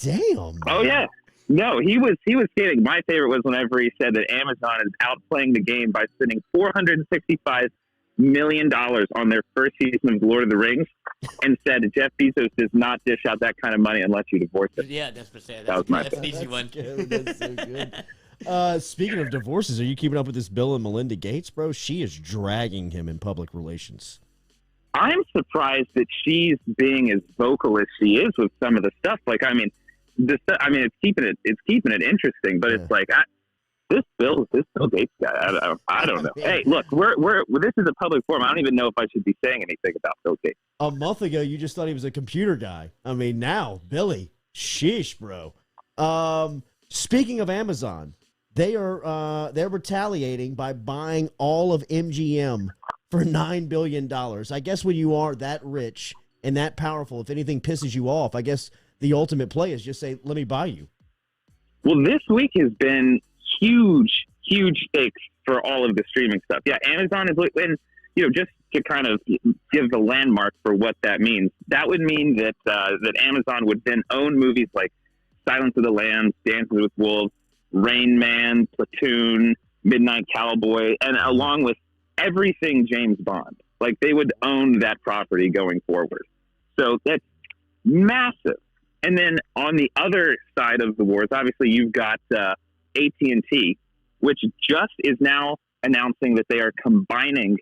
Damn. Man. Oh, yeah. No, he was kidding. My favorite was whenever he said that Amazon is outplaying the game by spending $465 million on their first season of Lord of the Rings and said Jeff Bezos does not dish out that kind of money unless you divorce him. Yeah, that's what I said. That was my that's an easy one. Good. That's so good. Speaking of divorces, are you keeping up with this Bill and Melinda Gates, bro? She is dragging him in public relations. I'm surprised that she's being as vocal as she is with some of the stuff. Like, it's keeping it interesting, but it's like this Bill Gates guy. I don't know. Hey, look, this is a public forum. I don't even know if I should be saying anything about Bill Gates. A month ago, you just thought he was a computer guy. I mean, now Billy, sheesh, bro. Speaking of Amazon, they're retaliating by buying all of MGM for $9 billion. I guess when you are that rich and that powerful, if anything pisses you off, I guess the ultimate play is just say, let me buy you. Well, this week has been huge stakes for all of the streaming stuff. Yeah, Amazon is, and just to kind of give the landmark for what that means, that would mean that Amazon would then own movies like Silence of the Lambs, Dances with Wolves, Rain Man, Platoon, Midnight Cowboy, and along with everything James Bond. Like, they would own that property going forward. So that's massive. And then on the other side of the wars, obviously you've got AT&T, which just is now announcing that they are combining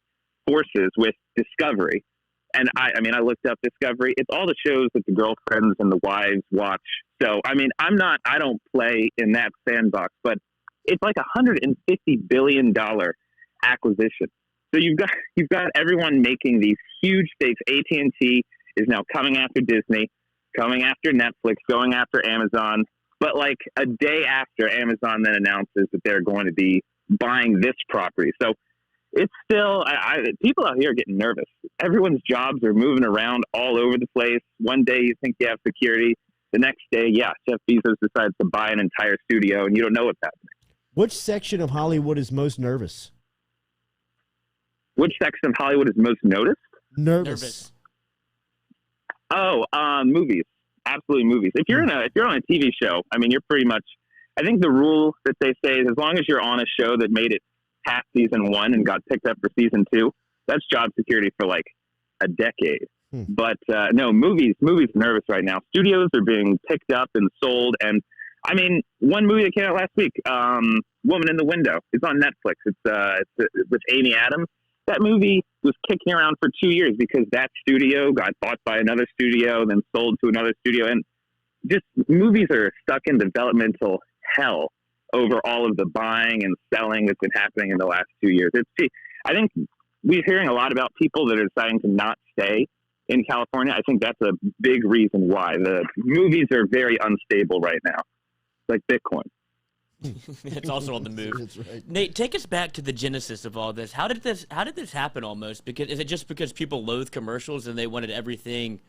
forces with Discovery. And I looked up Discovery. It's all the shows that the girlfriends and the wives watch. So, I don't play in that sandbox, but it's like $150 billion acquisition. So you've got everyone making these huge stakes. AT&T is now coming after Disney, coming after Netflix, going after Amazon. But like a day after, Amazon then announces that they're going to be buying this property. So it's still, people out here are getting nervous. Everyone's jobs are moving around all over the place. One day you think you have security. The next day, Jeff Bezos decides to buy an entire studio and you don't know what's happening. Which section of Hollywood is most nervous? Which section of Hollywood is most noticed? Nervous. Oh, movies. Absolutely movies. If you're on a TV show, you're pretty much, I think the rule that they say is as long as you're on a show that made it past season 1 and got picked up for season 2, that's job security for like a decade. But no, movies are nervous right now. Studios are being picked up and sold. And one movie that came out last week, Woman in the Window, it's on Netflix. It's with Amy Adams. That movie was kicking around for 2 years because that studio got bought by another studio, then sold to another studio. And just movies are stuck in developmental hell over all of the buying and selling that's been happening in the last 2 years. I think we're hearing a lot about people that are deciding to not stay in California. I think that's a big reason why. The movies are very unstable right now, like Bitcoin. It's also on the move. That's right. Nate, take us back to the genesis of all this. How did this happen almost? Because is it just because people loathe commercials and they wanted everything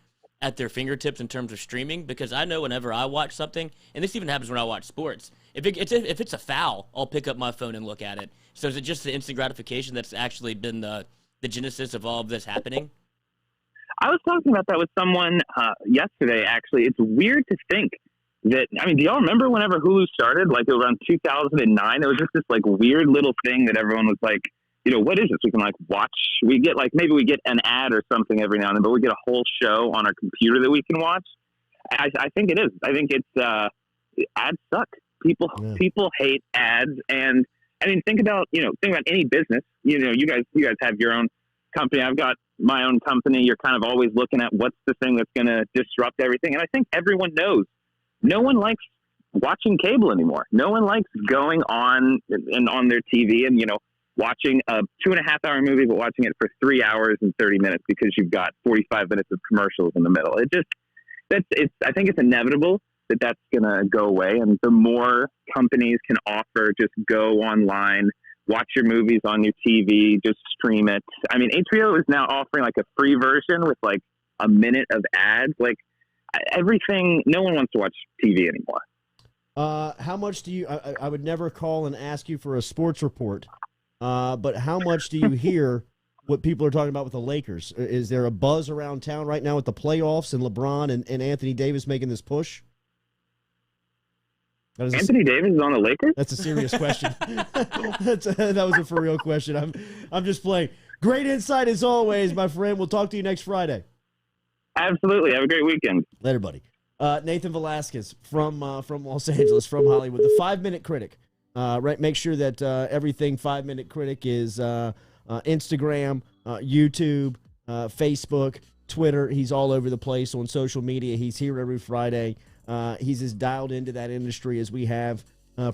at their fingertips in terms of streaming? Because I know whenever I watch something, and this even happens when I watch sports, if it's a foul, I'll pick up my phone and look at it. So is it just the instant gratification that's actually been the genesis of all of this happening? I was talking about that with someone yesterday, actually. It's weird to think that, do y'all remember whenever Hulu started, like around 2009? It was just this like weird little thing that everyone was like, what is this? We can like watch, we get like, maybe we get an ad or something every now and then, but we get a whole show on our computer that we can watch. I think it is. I think it's, ads suck. People hate ads. And think about any business, you guys have your own company. I've got my own company. You're kind of always looking at what's the thing that's going to disrupt everything. And I think everyone knows no one likes watching cable anymore. No one likes going on and on their TV and, watching a 2.5-hour movie, but watching it for 3 hours and 30 minutes because you've got 45 minutes of commercials in the middle. I think it's inevitable that that's going to go away. And the more companies can offer, just go online, watch your movies on your TV, just stream it. HBO is now offering like a free version with like a minute of ads. Like everything, no one wants to watch TV anymore. How much do you, I would never call and ask you for a sports report, but how much do you hear what people are talking about with the Lakers? Is there a buzz around town right now with the playoffs and LeBron and Anthony Davis making this push? Anthony Davis is on the Lakers? That's a serious question. That was a for real question. I'm just playing. Great insight as always, my friend. We'll talk to you next Friday. Absolutely. Have a great weekend. Later, buddy. Nathan Velasquez from Los Angeles, from Hollywood, the 5-Minute Critic. Right, make sure that everything 5-Minute Critic is Instagram, YouTube, Facebook, Twitter. He's all over the place on social media. He's here every Friday. He's as dialed into that industry as we have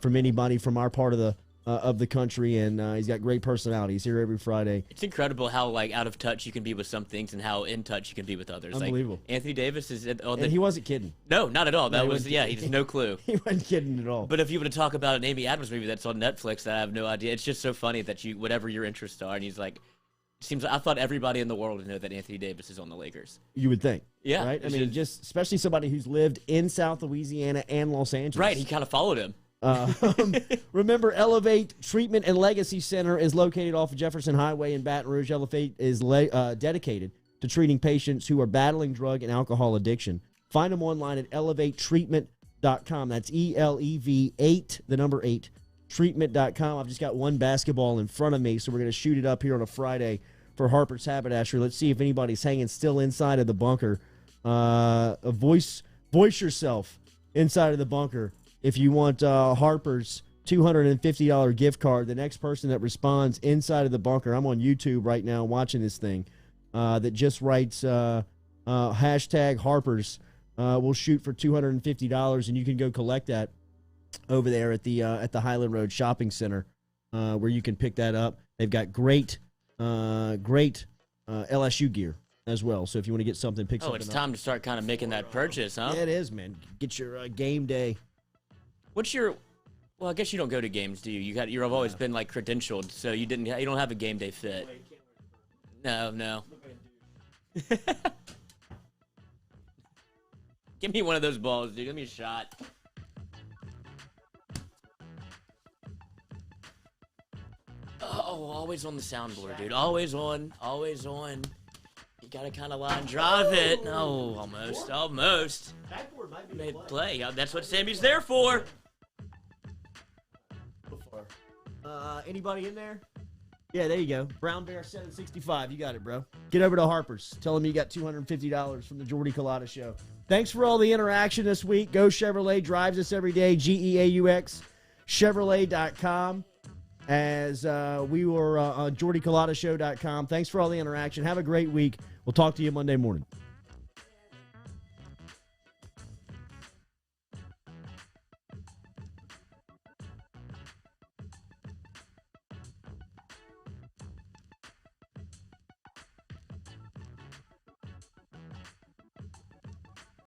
from anybody from our part of the country, and he's got great personality. He's here every Friday. It's incredible how out of touch you can be with some things and how in touch you can be with others. Unbelievable. Anthony Davis is and he wasn't kidding. No, not at all. That was he has no clue. He wasn't kidding at all. But if you were to talk about an Amy Adams movie that's on Netflix that I have no idea, it's just so funny that whatever your interests are, and he's like, seems I thought everybody in the world would know that Anthony Davis is on the Lakers. You would think. Yeah. Right? I mean, just especially somebody who's lived in South Louisiana and Los Angeles. Right. He kind of followed him. Remember, Elevate Treatment and Legacy Center is located off of Jefferson Highway in Baton Rouge. Elevate is dedicated to treating patients who are battling drug and alcohol addiction. Find them online at elevatetreatment.com. That's ELEV8, the number 8, treatment.com. I've just got one basketball in front of me, so we're going to shoot it up here on a Friday for Harper's Haberdashery. Let's see if anybody's hanging still inside of the bunker. Voice yourself inside of the bunker. If you want Harper's $250 gift card, the next person that responds inside of the bunker, I'm on YouTube right now watching this thing, that just writes hashtag Harper's, will shoot for $250, and you can go collect that over there at the Highland Road Shopping Center, where you can pick that up. They've got great LSU gear as well. So if you want to get something, pick something up. Oh, it's time to start kind of making that purchase, huh? Yeah, it is, man. Get your game day. What's your? Well, I guess you don't go to games, do you? You've always been like credentialed, so you don't have a game day fit. No. Give me one of those balls, dude. Give me a shot. Oh, always on the soundboard, dude. Always on. You gotta kind of line drive it. No, almost. Backboard might be Made play. That's what Sammy's there for. Anybody in there? Yeah, there you go. Brown Bear 765. You got it, bro. Get over to Harper's. Tell them you got $250 from the Jordy Culotta Show. Thanks for all the interaction this week. Go Chevrolet. Drives us every day. GEAUX. Chevrolet.com. As we were on JordyCulottaShow.com. Thanks for all the interaction. Have a great week. We'll talk to you Monday morning.